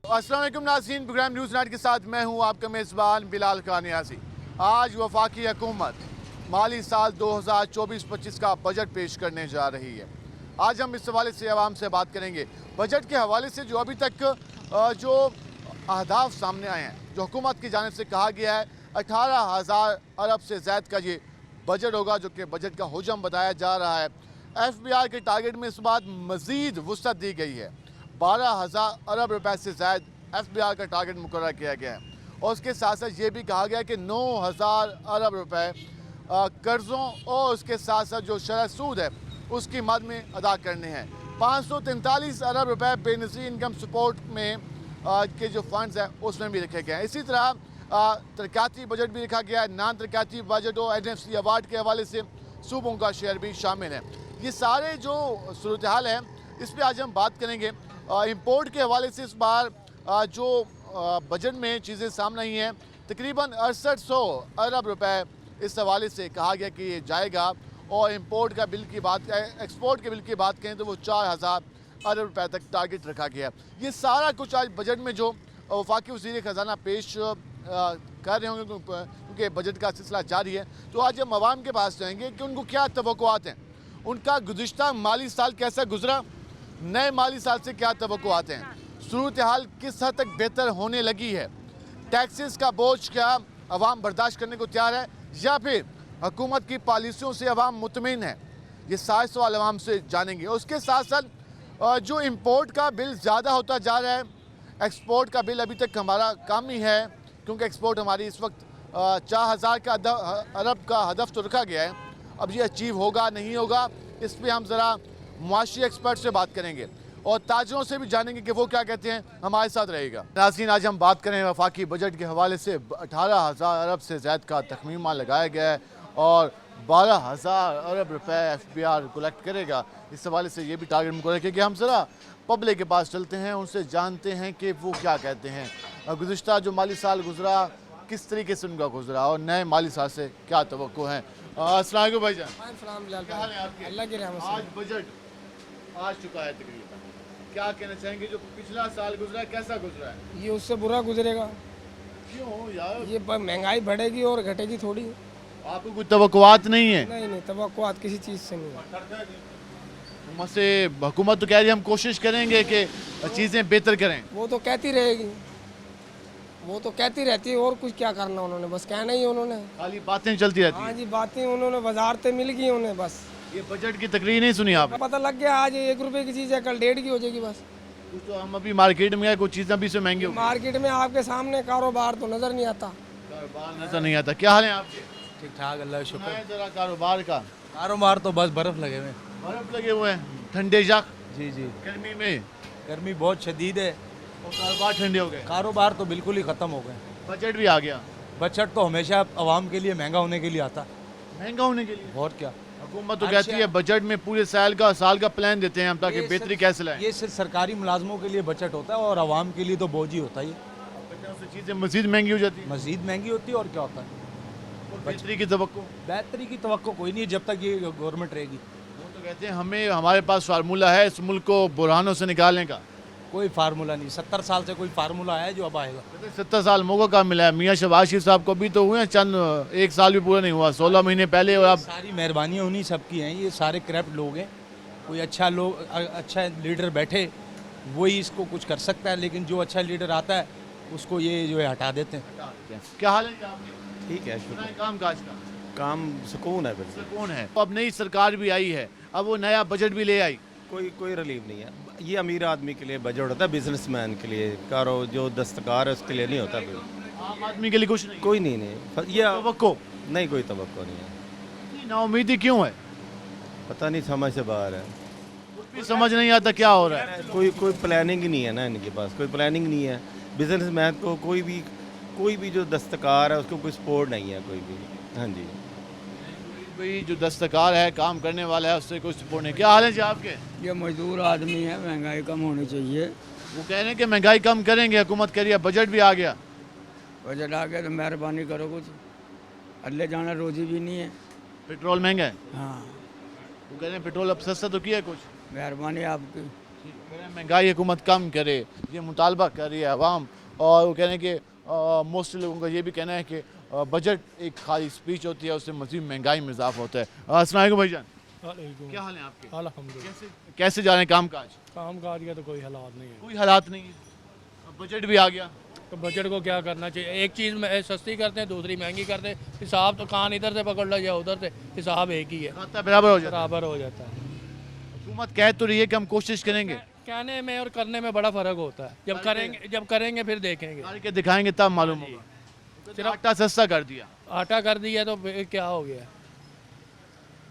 अस्सलाम वालेकुम नाज़रीन, प्रोग्राम न्यूज़ नाइट के साथ मैं हूं आपका मेज़बान बिलाल खान नियाज़ी। आज वफाकी हुकूमत माली साल 2024-25 का बजट पेश करने जा रही है। आज हम इस हवाले से आवाम से बात करेंगे। बजट के हवाले से जो अभी तक जो अहदाफ सामने आए हैं, जो हुकूमत की जानिब से कहा गया है 18,000 अरब से ज़ायद का ये बजट होगा, जो कि बजट का हुजम बताया जा रहा है। FBR के टारगेट में इस बात मज़ीद वुसअत दी गई है। 12,000 अरब रुपए से ज़ायद FBR का टारगेट मुकर्रर किया गया है और उसके साथ साथ ये भी कहा गया है कि 9,000 अरब रुपए कर्ज़ों और उसके साथ साथ जो शरह सूद है उसकी मद में अदा करने हैं। 543 अरब रुपए बेनज़ीर इनकम सपोर्ट में के जो फंड्स हैं उसमें भी रखे गए हैं। इसी तरह तरक्याती बजट भी रखा गया है। नान तरक्याती बजट और NFC अवार्ड के हवाले से सूबों का शेयर भी शामिल है। ये सारे जो सूरत हाल है इस पर आज हम बात करेंगे। इंपोर्ट के हवाले से इस बार जो बजट में चीज़ें सामने आई हैं, तकरीबन 6800 अरब रुपए इस हवाले से कहा गया कि ये जाएगा। और इंपोर्ट का बिल की बात, एक्सपोर्ट के बिल की बात करें तो वो 4,000 अरब रुपए तक टारगेट रखा गया है। ये सारा कुछ आज बजट में जो वफाकी वज़ीर ख़जाना पेश कर रहे होंगे क्योंकि बजट का सिलसिला जारी है, तो आज हम आवाम के पास जाएंगे कि उनको क्या तवक्कुआत हैं, उनका गुज़िश्ता माली साल कैसा गुजरा, नए माली साल से क्या तवक्कुआत हैं, सूरत हाल किस हद तक बेहतर होने लगी है, टैक्सेस का बोझ क्या अवाम बर्दाश्त करने को तैयार है या फिर हुकूमत की पॉलिसियों से अवाम मुतमिन है। ये सारे सवाल अवाम से जानेंगे। उसके साथ साथ जो इम्पोर्ट का बिल ज़्यादा होता जा रहा है, एक्सपोर्ट का बिल अभी तक हमारा कम ही है क्योंकि एक्सपोर्ट हमारी इस वक्त 4,000 अरब का हदफ तो रखा गया है। अब ये अचीव होगा नहीं होगा, इस पर हम ज़रा मुआशी एक्सपर्ट से बात करेंगे और ताजरों से भी जानेंगे कि वो क्या कहते हैं। हमारे साथ रहेगा। नाज़रीन, आज हम बात करें वफाकी बजट के हवाले से 18,000 अरब से ज़ायद का तखमीमा लगाया गया है और 12,000 अरब रुपए FBR कलेक्ट करेगा। इस हवाले से ये भी टारगेट मुकर्रर किया कि हम ज़रा पब्लिक के पास चलते हैं, उनसे जानते हैं कि वो क्या कहते हैं, गुज़िश्ता जो माली साल गुजरा किस तरीके से उनका गुजरा और नए माली साल से क्या तवक्को हैं। अस्सलाम वालेकुम भाईजान। क्या हाल है आपके? अल्लाह की रहमत से। आज बजट आ चुका है तकरीबन, क्या कहना चाहेंगे जो पिछला साल गुजरा कैसा गुजरा है? ये उससे बुरा गुजरेगा। क्यों यार? ये महंगाई बढ़ेगी और घटेगी थोड़ी। आपको कोई तवक्कुआत नहीं है? नहीं, तवक्कुआत किसी चीज़ से नहीं है। हुकूमत तो कह रही है हम कोशिश करेंगे कि चीज़ें बेहतर करें। वो तो कहती रहेगी, वो तो कहती रहती है, और कुछ क्या करना उन्होंने, बस कहना ही उन्होंने। खाली बातें चलती रहती हाँ हैं। जी, बातें उन्होंने वजारतें मिल गई उन्हें बस। ये बजट की तकरीर नहीं सुनी आपने? पता लग गया आज 1 रुपए की चीज़ है, कल 1.5 की हो जाएगी बस। कुछ तो हम अभी मार्केट में गए, कुछ चीज़ें अभी से महंगी हो गई। मार्केट में आपके सामने कारोबार तो नज़र नहीं आता। कारोबार नजर नहीं आता। क्या हाल है आपके? ठीक ठाक, अल्लाह का शुक्र। सुनाए जरा कारोबार का। कारोबार तो बस बर्फ लगे हुए हैं। बर्फ लगे हुए हैं, ठंडे जख जी जी, गर्मी में, गर्मी बहुत शदीद है और कारोबार ठंडे हो गए, कारोबार तो बिल्कुल ही ख़त्म हो गए। बजट भी आ गया। बजट तो हमेशा आवाम के लिए महंगा होने के लिए आता, महंगा होने के लिए और क्या। हुकूमत तो कहती है बजट में पूरे साल का प्लान देते हैं हम ताकि बेहतरी कैसे लाएं। ये सिर्फ सरकारी मुलाजमों के लिए बजट होता है और आवाम के लिए तो बोझ ही होता है। ये चीज़ें मजीद महंगी हो जाती है, मजीद महंगी होती है और क्या होता है। बेहतरी की तवक्को। बेहतरी की तवक्को कोई नहीं है जब तक ये गवर्नमेंट रहेगी। वो तो कहते हैं हमारे पास फार्मूला है इस मुल्क को बुरहानों से निकालने का। कोई फार्मूला नहीं, 70 साल से कोई फार्मूला है जो अब आएगा। 70 साल मौका कहाँ मिला है? मियाँ शहबाज शरीफ साहब को भी तो हुए हैं, चंद 1 साल भी पूरा नहीं हुआ, 16 महीने पहले। और अब सारी मेहरबानियाँ उन्हीं सबकी हैं। ये सारे करप्ट लोग हैं। कोई अच्छा लीडर बैठे वही इसको कुछ कर सकता है, लेकिन जो अच्छा लीडर आता है उसको ये जो है हटा देते हैं। क्या हाल है जी आपके? ठीक है, सुनाए काम काज का? काम सुकून है बिल्कुल। कौन है? अब नई सरकार भी आई है, अब वो नया बजट भी ले आई। कोई रिलीफ नहीं है। ये अमीर आदमी के लिए बजट होता है, बिजनेसमैन के लिए, कारो जो दस्तकार है उसके लिए नहीं होता। आम आदमी के लिए कुछ नहीं। कोई नहीं ये तवक्को नहीं, कोई तवक्को नहीं है। नाउमीदी क्यों है? पता नहीं, समझ से बाहर है। कुछ भी समझ नहीं आता क्या हो रहा है। कोई प्लानिंग ही नहीं है ना, इनके पास कोई प्लानिंग नहीं है। बिजनेसमैन को कोई भी जो दस्तकार है उसको कोई सपोर्ट नहीं है कोई भी। हाँ जी, भाई जो दस्तकार है, काम करने वाला है, उससे कोई सपोर्ट नहीं। क्या हाल है जी आपके? ये मजदूर आदमी है, महंगाई कम होनी चाहिए। वो कह रहे हैं कि महंगाई कम करेंगे, हुकूमत कह रही है, बजट भी आ गया। बजट आ गया तो मेहरबानी करो कुछ, अल्ले जाना रोजी भी नहीं है। पेट्रोल महंगा है, हाँ, वो कह रहे हैं पेट्रोल अब सस्ता तो किया है कुछ। मेहरबानी आपकी। महंगाई हुकूमत कम करे, ये मुतालबा कर रही है आवाम। और वो कह रहे हैं कि मोस्टली लोगों का ये भी कहना है कि बजट एक खाली स्पीच होती है, उससे मज़ीद महंगाई में इजाफा होता है। अस्सलाम वालेकुम भाईजान, क्या हाल है आपके? अल्हम्दुलिल्लाह। कैसे जा रहे हैं काम काज? काम काज का तो कोई हालात नहीं है। कोई हालात नहीं है, अब बजट भी आ गया। तो बजट को क्या करना चाहिए? एक चीज़ में सस्ती करते हैं, दूसरी महंगी करते हैं। हिसाब तो कान इधर से पकड़ लो या उधर से, हिसाब एक ही है, खाता बराबर हो जाता है। बराबर हो जाता है। हुकूमत कह तो रही है कि हम कोशिश करेंगे, कहने में और करने में बड़ा फ़र्क होता है। जब करेंगे फिर देखेंगे। करके दिखाएंगे तब मालूम होगा। सिर्फ आटा सस्ता कर दिया। आटा कर दिया तो फिर क्या हो गया?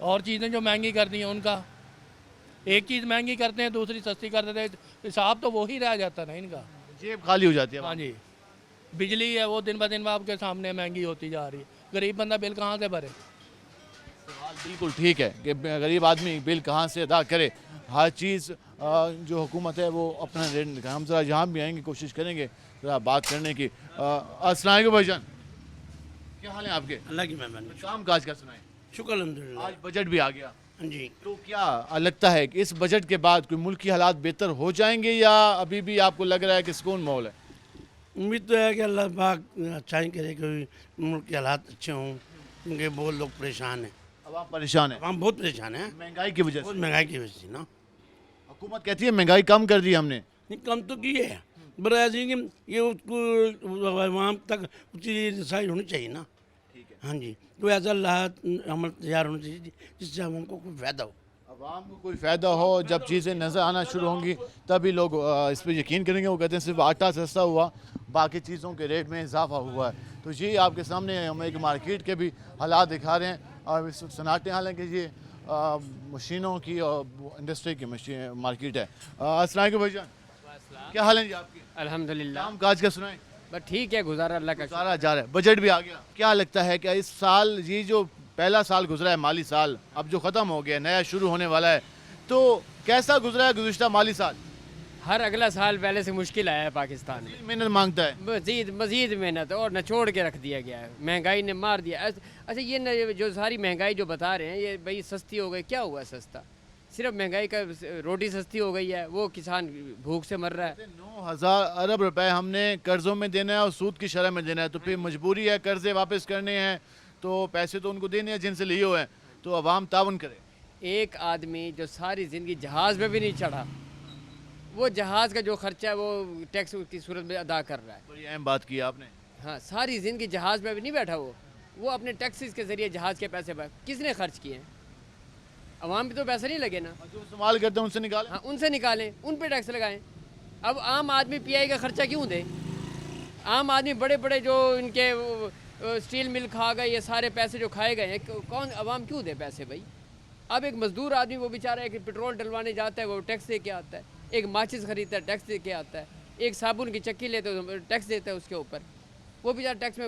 और चीज़ें जो महंगी कर दी हैं उनका, एक चीज़ महंगी करते हैं दूसरी सस्ती कर देते हैं, हिसाब तो वही रह जाता है ना इनका। जेब खाली हो जाती है। हाँ जी, बिजली है वो दिन ब दिन आपके सामने महंगी होती जा रही है। गरीब बंदा बिल कहाँ से भरे? सवाल बिल्कुल ठीक है कि गरीब आदमी बिल कहाँ से अदा करे। हर चीज़ जो हुकूमत है वो अपना रेट निकाले। हम ज़रा यहाँ भी आएंगे, कोशिश करेंगे ज़रा बात करने की। अस्सलाम वालेकुम भाईजान, क्या हाल है आपके? अल्लाह की मेहरबानी, काम काज का सुनाए। शुक्र अल्हम्दुलिल्लाह। आज बजट भी आ गया, जी, तो क्या लगता है कि इस बजट के बाद कोई मुल्क की हालात बेहतर हो जाएंगे या अभी भी आपको लग रहा है कि सुकून माहौल है? उम्मीद तो है कि अल्लाह पाक अच्छा ही करे कि मुल्क के हालात अच्छे हों, क्योंकि बहुत लोग परेशान हैं। अब आप परेशान हैं हम बहुत परेशान हैं, महंगाई की वजह बहुत से। महंगाई की वजह से ना। हुकूमत कहती है महंगाई कम कर दी हमने, नहीं, कम तो की है, बराबर कि ये उसको आवाम तक उसकी रसाई होनी चाहिए ना। हाँ जी, तो ऐसा अमल तैयार होना चाहिए जिससे आवाम को कोई फ़ायदा हो। आवाम को कोई फ़ायदा हो। जब चीज़ें नज़र आना शुरू होंगी तभी लोग इस पर यकीन करेंगे। वो कहते हैं सिर्फ आटा सस्ता हुआ, बाकी चीज़ों के रेट में इजाफा हुआ है। तो ये आपके सामने हम एक मार्केट के भी हालात दिखा रहे हैं और इस सन्नाटे, हालांकि ये मशीनों की और इंडस्ट्री की मशीन मार्केट है। अस्सलाम वालेकुम भाईजान, क्या हाल है जी आपके? अल्हम्दुलिल्लाह, काम काज का सुनाए। बस ठीक है, गुजारा अल्लाह का। सारा जा रहा है, बजट भी आ गया। क्या लगता है कि इस साल ये जो पहला साल गुजरा है माली साल, अब जो ख़त्म हो गया नया शुरू होने वाला है, तो कैसा गुजरा है गुज़िश्ता माली साल? हर अगला साल पहले से मुश्किल आया है पाकिस्तान में। मेहनत मांगता है। मज़ीद मेहनत और नचोड़ के रख दिया गया है, महंगाई ने मार दिया। अच्छा ये जो सारी महंगाई जो बता रहे हैं ये भाई सस्ती हो गई, क्या हुआ सस्ता? सिर्फ महंगाई का, रोटी सस्ती हो गई है, वो किसान भूख से मर रहा है। 9,000 अरब रुपए हमने कर्ज़ों में देना है और सूद की शरह में देना है, तो फिर मजबूरी है कर्ज़े वापस करने हैं, तो पैसे तो उनको देने हैं जिनसे लिए हुए हैं, तो अवाम तावन करे। एक आदमी जो सारी ज़िंदगी जहाज़ में भी नहीं चढ़ा, वो जहाज़ का जो खर्चा है वो टैक्स की सूरत में अदा कर रहा है। बड़ी अहम बात की आपने। हाँ, सारी ज़िंदगी जहाज़ में भी नहीं बैठा वो अपने टैक्सेस के ज़रिए जहाज़ के पैसे किसने खर्च किए हैं? अवाम भी तो पैसे नहीं लगे ना। जो इस्तेमाल करते हैं उनसे निकालें। हाँ, उनसे निकालें, उन पे टैक्स लगाएं। अब आम आदमी पीआई का खर्चा क्यों दे? आम आदमी बड़े बड़े जो इनके स्टील मिल खा गए, ये सारे पैसे जो खाए गए हैं, कौन अवाम क्यों दे पैसे भाई? अब एक मज़दूर आदमी वो बेचारा है कि पेट्रोल डलवाने जाता है, वो टैक्स दे के आता है। एक माचिस ख़रीदता है, टैक्स दे के आता है। एक साबुन की चक्की लेते हो, टैक्स देता है उसके ऊपर। वो बेचारा टैक्स में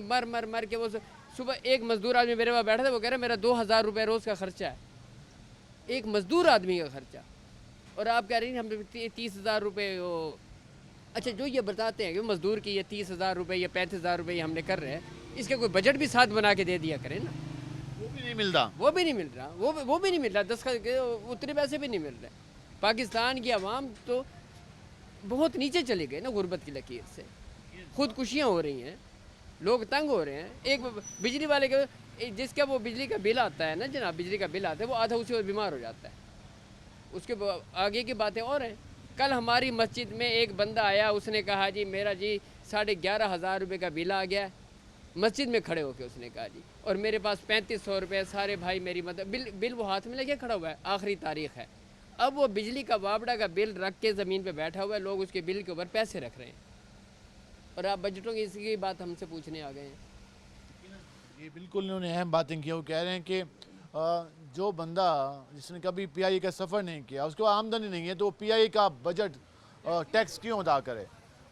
मर के वो सुबह एक मज़दूर आदमी मेरे पास बैठा था, वो कह रहा है मेरा 2,000 रुपये रोज़ का खर्चा है, एक मज़दूर आदमी का खर्चा। और आप कह रही हैं हम 30,000 रुपये वो। अच्छा, जो ये बताते हैं कि मज़दूर की ये 30,000 रुपये या 35,000 रुपये हम हमने कर रहे हैं, इसके कोई बजट भी साथ बना के दे दिया करें ना। वो भी नहीं मिलता। वो भी नहीं मिल रहा, वो भी नहीं मिल रहा, 10 उतने पैसे भी नहीं मिल रहे। पाकिस्तान की आवाम तो बहुत नीचे चले गए ना गुर्बत की लकीर से। खुदकुशियाँ हो रही हैं, लोग तंग हो रहे हैं। एक बिजली वाले के जिसका वो बिजली का बिल आता है ना जनाब, बिजली का बिल आता है, वो आधा उसी और बीमार हो जाता है। उसके आगे की बातें और हैं। कल हमारी मस्जिद में एक बंदा आया, उसने कहा जी मेरा जी 11,500 रुपये का बिल आ गया। मस्जिद में खड़े होकर उसने कहा जी, और मेरे पास 3500 रुपये, सारे भाई मेरी मदद। बिल वो हाथ में लेके खड़ा हुआ है, आखिरी तारीख है। अब वो बिजली का वापड़ा का बिल रख के ज़मीन पे बैठा हुआ है, लोग उसके बिल के ऊपर पैसे रख रहे हैं, और आप बजटों की इसकी बात हमसे पूछने आ गए हैं। ये बिल्कुल उन्होंने अहम बातें की। वो कह रहे हैं कि जो बंदा जिसने कभी पीआई का सफ़र नहीं किया, उसको आमदनी नहीं है, तो वो पीआई का बजट टैक्स क्यों अदा करे?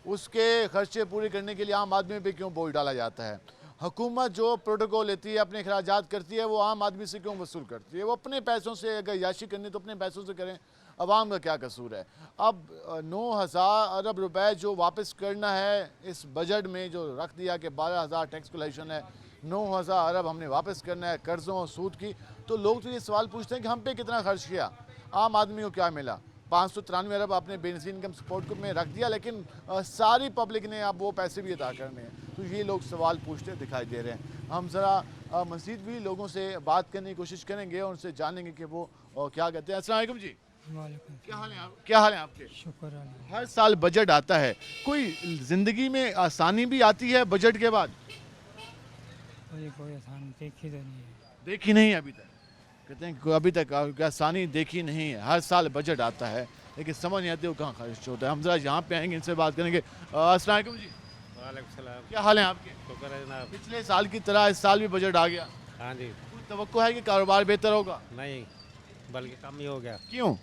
उसके खर्चे पूरे करने के लिए आम आदमी पे क्यों बोझ डाला जाता है? हुकूमत जो प्रोटोकॉल लेती है, अपने अखराजात करती है, वो आम आदमी से क्यों वसूल करती है? वो अपने पैसों से अगर याशी करनी तो अपने पैसों से करें, अवाम का क्या कसूर है? अब 9,000 अरब रुपए जो वापस करना है इस बजट में, जो रख दिया कि 12,000 टैक्स कलेक्शन है, 9,000 अरब हमने वापस करना है कर्ज़ों और सूद की, तो लोग तो ये सवाल पूछते हैं कि हम पे कितना खर्च किया, आम आदमी को क्या मिला? 593 अरब आपने बेनजीर इनकम सपोर्ट को में रख दिया, लेकिन सारी पब्लिक ने अब वो पैसे भी अदा करने हैं। तो ये लोग सवाल पूछते दिखाई दे रहे हैं। हम ज़रा मज़ीद भी लोगों से बात करने की कोशिश करेंगे और उनसे जानेंगे कि वो क्या कहते हैं। अस्सलाम वालेकुम जी, क्या हाल है क्या हाल है आपके? शुक्र हर साल बजट आता है, कोई ज़िंदगी में आसानी भी आती है बजट के बाद? कोई आसान देखी तो नहीं है। देखी नहीं है अभी तक, कहते हैं कि अभी तक आसानी देखी नहीं है। हर साल बजट आता है लेकिन समझ नहीं आती वो कहाँ खर्च होता है। हम जरा यहाँ पे आएंगे, इनसे बात करेंगे। अस्सलाम वालेकुम जी, वालेकुम सलाम। क्या हाल है आपके? शुक्र है जनाब। पिछले साल की तरह इस साल भी बजट आ गया, हाँ जी। कोई तवक्को है कि कारोबार बेहतर होगा? नहीं, बल्कि कम ही हो गया, क्यों?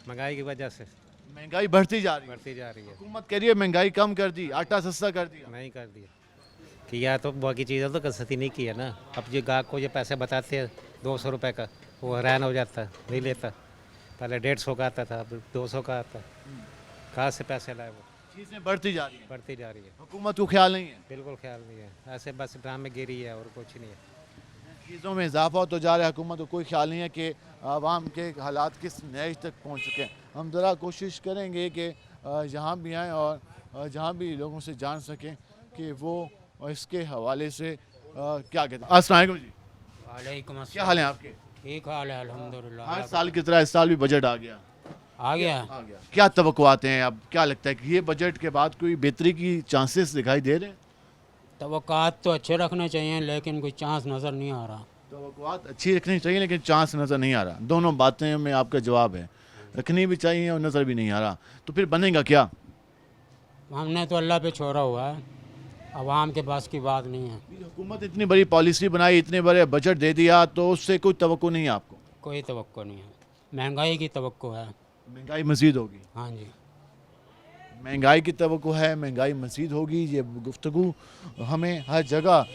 महंगाई की वजह से महंगाई बढ़ती जा रही है। बढ़ती जा रही है। हुकूमत कह रही है महंगाई कम कर दी, आटा सस्ता कर दिया। नहीं कर दिया, किया तो बाकी चीज़ें तो कसरती नहीं किया ना। अब जो गाहक को ये पैसे बताते हैं 200 रुपये का, वो हैरान हो जाता है, नहीं लेता। पहले 150 का आता था, अब 200 का आता है। कहाँ से पैसे लाए? वो चीज़ें बढ़ती जा रही है, बढ़ती जा रही है। हुकूमत को ख्याल नहीं है, बिल्कुल ख्याल नहीं है, ऐसे बस ड्रामे गिरी है और कुछ नहीं है। चीज़ों में इजाफा तो जा रहा है, हुकूमत को कोई ख्याल नहीं है कि आवाम के हालात किस नैज तक पहुँच चुके हैं। हम ज़रा कोशिश करेंगे कि जहाँ भी आएँ और जहाँ भी लोगों से जान सकें कि वो इसके हवाले से क्या कहते हैं। अस्सलाम वालेकुम जी, वालेकुम क्या हाल है आपके? ठीक हाल है अल्हम्दुलिल्लाह। हर साल की तरह इस साल भी बजट आ गया। आ गया। क्या तवक्कुआते हैं? अब क्या लगता है कि ये बजट के बाद कोई बेहतरी की चांसेस दिखाई दे रहे हैं? तवक्कुआत तो अच्छे रखने चाहिए लेकिन कोई चांस नज़र नहीं आ रहा। तवक्कुआत अच्छी रखनी चाहिए लेकिन चांस नज़र नहीं आ रहा। दोनों बातें में आपका जवाब है, रखनी भी चाहिए और नज़र भी नहीं आ रहा। तो फिर बनेगा क्या? हमने तो अल्लाह पे छोड़ा हुआ है, अवाम के पास की बात नहीं है। हुकूमत इतनी बड़ी पॉलिसी बनाई, इतने बड़े बजट दे दिया, तो उससे कोई तवक्को नहीं है आपको? कोई तवक्को नहीं है, महंगाई की तवक्को है। महंगाई मज़ीद होगी? हाँ जी, महंगाई की तवक्को है, महंगाई मज़ीद होगी। ये गुफ्तगू हमें हर जगह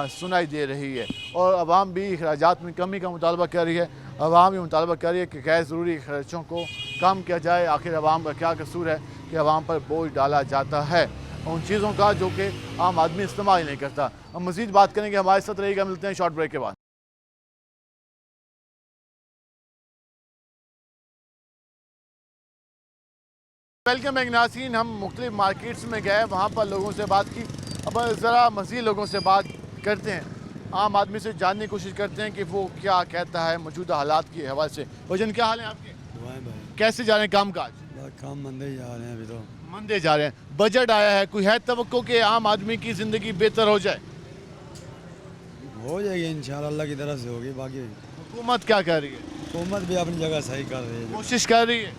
सुनाई दे रही है और आवाम भी अखराजात में कमी का मुतालबा कर रही है। आवाम ये मुतालबा कर रही है कि गैर ज़रूरी खर्चों को कम किया जाए। आखिर आवाम का क्या कसूर है कि आवाम पर बोझ डाला जाता है उन चीज़ों का जो कि आम आदमी इस्तेमाल नहीं करता। हम मज़ीद बात करेंगे, हमारे साथ रहेगा। मिलते हैं शॉर्ट ब्रेक के बाद। वेलकम बैक नाज़रीन, हम मुख्तलिफ मार्केट्स में गए, वहाँ पर लोगों से बात की। अब ज़रा मज़ीद लोगों से बात करते हैं, आम आदमी से जानने की कोशिश करते हैं कि वो क्या कहता है मौजूदा हालात के हवाले से। वजन क्या हाल है आपके? कैसे जा रहे हैं काम काज? काम मंदे जा रहे हैं, अभी तो मंदे जा रहे हैं। बजट आया है, कोई है तवक्को कि आम आदमी की ज़िंदगी बेहतर हो जाए? हो जाएगी इंशाल्लाह, अल्लाह की तरफ से होगी। बाकी हुकूमत क्या कर रही है? हुकूमत भी अपनी जगह सही कर रही है, कोशिश कर रही है।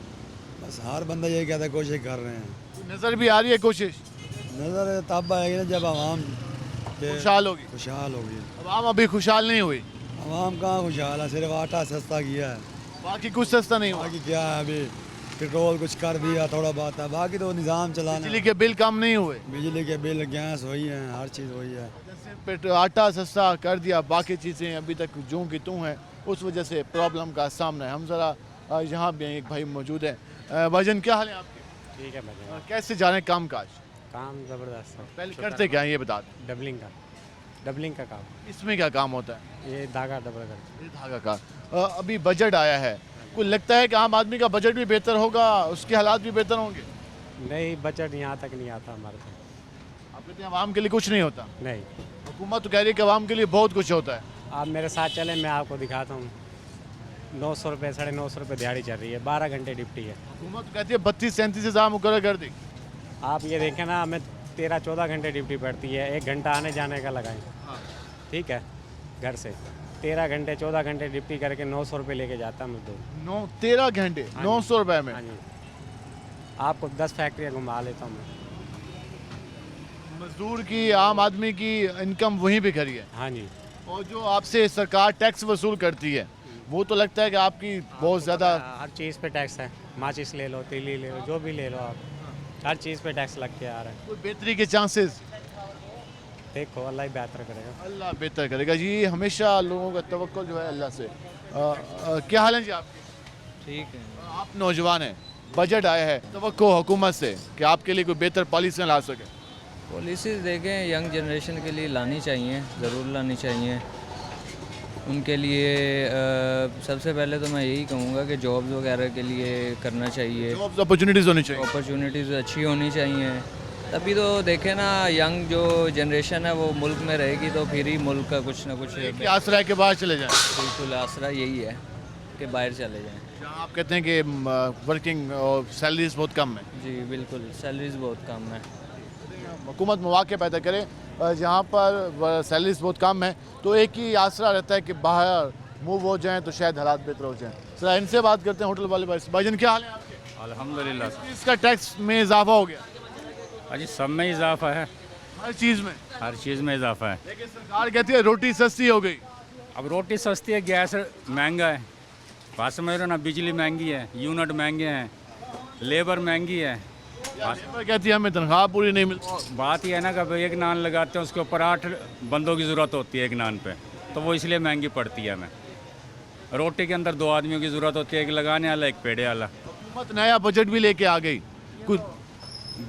बस हर बंदा यही कहता है कोशिश कर रहे हैं। नज़र भी आ रही है कोशिश? नज़र तब आएगी ना जब आवाम खुशहाल होगी। खुशहाल होगी। आवाम अभी खुशहाल नहीं हुई। आवाम कहाँ खुशहाल है, सिर्फ आटा सस्ता किया है, बाकी कुछ सस्ता नहीं हुआ। बाकी क्या है, अभी पेट्रोल कुछ कर दिया थोड़ा बहुत है, बाकी तो निज़ाम चलाना। बिजली के बिल कम नहीं हुए? बिजली के बिल, गैस वही है, हर चीज़ वही है। आटा सस्ता कर दिया, बाकी चीज़ें अभी तक जूं की तूं हैं, उस वजह से प्रॉब्लम का सामना है। हम ज़रा यहाँ भी एक भाई मौजूद है। भाईजान क्या हाल है आपके? ठीक है भाई। कैसे जा रहे हैं काम काज? काम ज़बरदस्त है। पहले करते क्या है ये बता दें। डबलिंग का काम। इसमें क्या काम होता है? ये धागा डबल करते। ये धागा का। अभी बजट आया है, कोई लगता है कि आम आदमी का बजट भी बेहतर होगा, उसके हालात भी बेहतर होंगे? नहीं, बजट यहाँ तक नहीं आता हमारे तक। आप कहते हैं आवाम के लिए कुछ नहीं होता? नहीं, हुकूमत तो कह रही है कि आवाम के लिए बहुत कुछ होता है। आप मेरे साथ चले, मैं आपको दिखाता हूँ। 900 रुपये 950 रुपये दिहाड़ी चल रही है, 12 घंटे ड्यूटी है। हुकूमत तो कहती है 32-37 हज़ार मुकर्रर कर दी। आप ये देखें ना, हमें 13-14 घंटे ड्यूटी पड़ती है, 1 घंटा आने जाने का लगाएं। ठीक है, घर से 13 घंटे 14 घंटे ड्यूटी करके 900 रुपये लेके जाता है मजदूर। 13 घंटे 900 रुपये में? हाँ जी, आपको 10 फैक्ट्रियाँ घुमा लेता हूँ मैं। मजदूर की, आम आदमी की इनकम वहीं पे करी है। हाँ जी। और जो आपसे सरकार टैक्स वसूल करती है, वो तो लगता है कि आपकी बहुत ज़्यादा। हर चीज़ पे टैक्स है, माचिस ले लो, तीली ले लो, जो भी ले लो आप, हर चीज़ पे टैक्स लग के आ रहा है। कोई बेहतरी के चांसेस? देखो, अल्लाह ही बेहतर करेगा। अल्लाह बेहतर करेगा जी, हमेशा लोगों का तवक्कुल जो है अल्लाह से। क्या हाल है जी आपके? ठीक है। आप नौजवान हैं, बजट आया है, तवक्को हुकूमत से कि आपके लिए कोई बेहतर पॉलिसियाँ ला सके? पॉलिसीज़ देखें, यंग जनरेशन के लिए लानी चाहिए, ज़रूर लानी चाहिए। उनके लिए सबसे पहले तो मैं यही कहूँगा कि जॉब्स वगैरह के लिए करना चाहिए, जॉब्स अपॉर्चुनिटीज़ होनी चाहिए। अपॉर्चुनिटीज़ अच्छी होनी चाहिए, तभी तो देखें ना यंग जो जनरेशन है वो मुल्क में रहेगी तो फिर ही मुल्क का कुछ ना कुछ कि आसरा के बाहर चले जाएं। बिल्कुल आसरा यही है कि बाहर चले जाएं। जहाँ आप कहते हैं कि वर्किंग और सैलरीज बहुत कम है। जी बिल्कुल, सैलरीज बहुत कम है। हुकूमत मौके पैदा करे जहाँ पर सैलरीज बहुत कम है, तो एक ही आसरा रहता है कि बाहर मूव हो जाएं तो शायद हालात बेहतर हो जाएं। सर इनसे बात करते हैं, होटल वाले भाईजान क्या हाल है आपके? अल्हम्दुलिल्लाह। इसका टैक्स में इजाफा हो गया, अजी सब में इजाफा है, हर चीज़ में, हर चीज़ में इजाफा है। लेकिन सरकार कहती है रोटी सस्ती हो गई। अब रोटी सस्ती है, गैस महंगा है, बात समझ रहे हो ना, बिजली महंगी है, यूनिट महंगे हैं, लेबर महंगी है। लेबर कहती है हमें तनख्वाह पूरी नहीं मिलती। बात यह है ना कि भाई एक नान लगाते हैं उसके ऊपर 8 बंदों की ज़रूरत होती है एक नान पे, तो वो इसलिए महंगी पड़ती है हमें। रोटी के अंदर 2 आदमियों की ज़रूरत होती है, एक लगाने वाला एक पेड़े वाला। हुकूमत नया बजट भी लेके आ गई, कुछ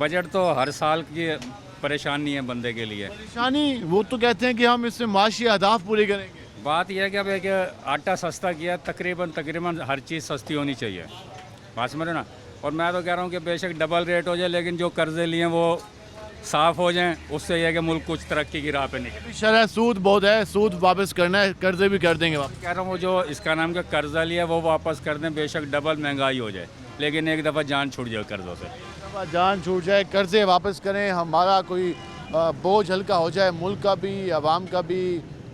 बजट तो हर साल की परेशानी है बंदे के लिए। परेशानी वो तो कहते हैं कि हम इससे माशी अहदाफ पूरे करेंगे। बात यह है कि अब एक आटा सस्ता किया, तकरीबन हर चीज़ सस्ती होनी चाहिए, बात समझ रहे हो ना। और मैं तो कह रहा हूँ कि बेशक डबल रेट हो जाए, लेकिन जो कर्जे लिए हैं वो साफ़ हो जाएं, उससे यह है कि मुल्क कुछ तरक्की की राह पे निकले। शरह सूद बहुत है, सूद वापस करना है, कर्जे भी कर देंगे वापस। कह रहा हूँ वो जो इसका नाम का कर्जा लिया वो वापस कर दें, बेशक डबल महंगाई हो जाए, लेकिन एक दफ़ा जान छूट जाए कर्ज़ों से। जान छूट जाए, कर्जे वापस करें, हमारा कोई बोझ हल्का हो जाए, मुल्क का भी, आवाम का भी,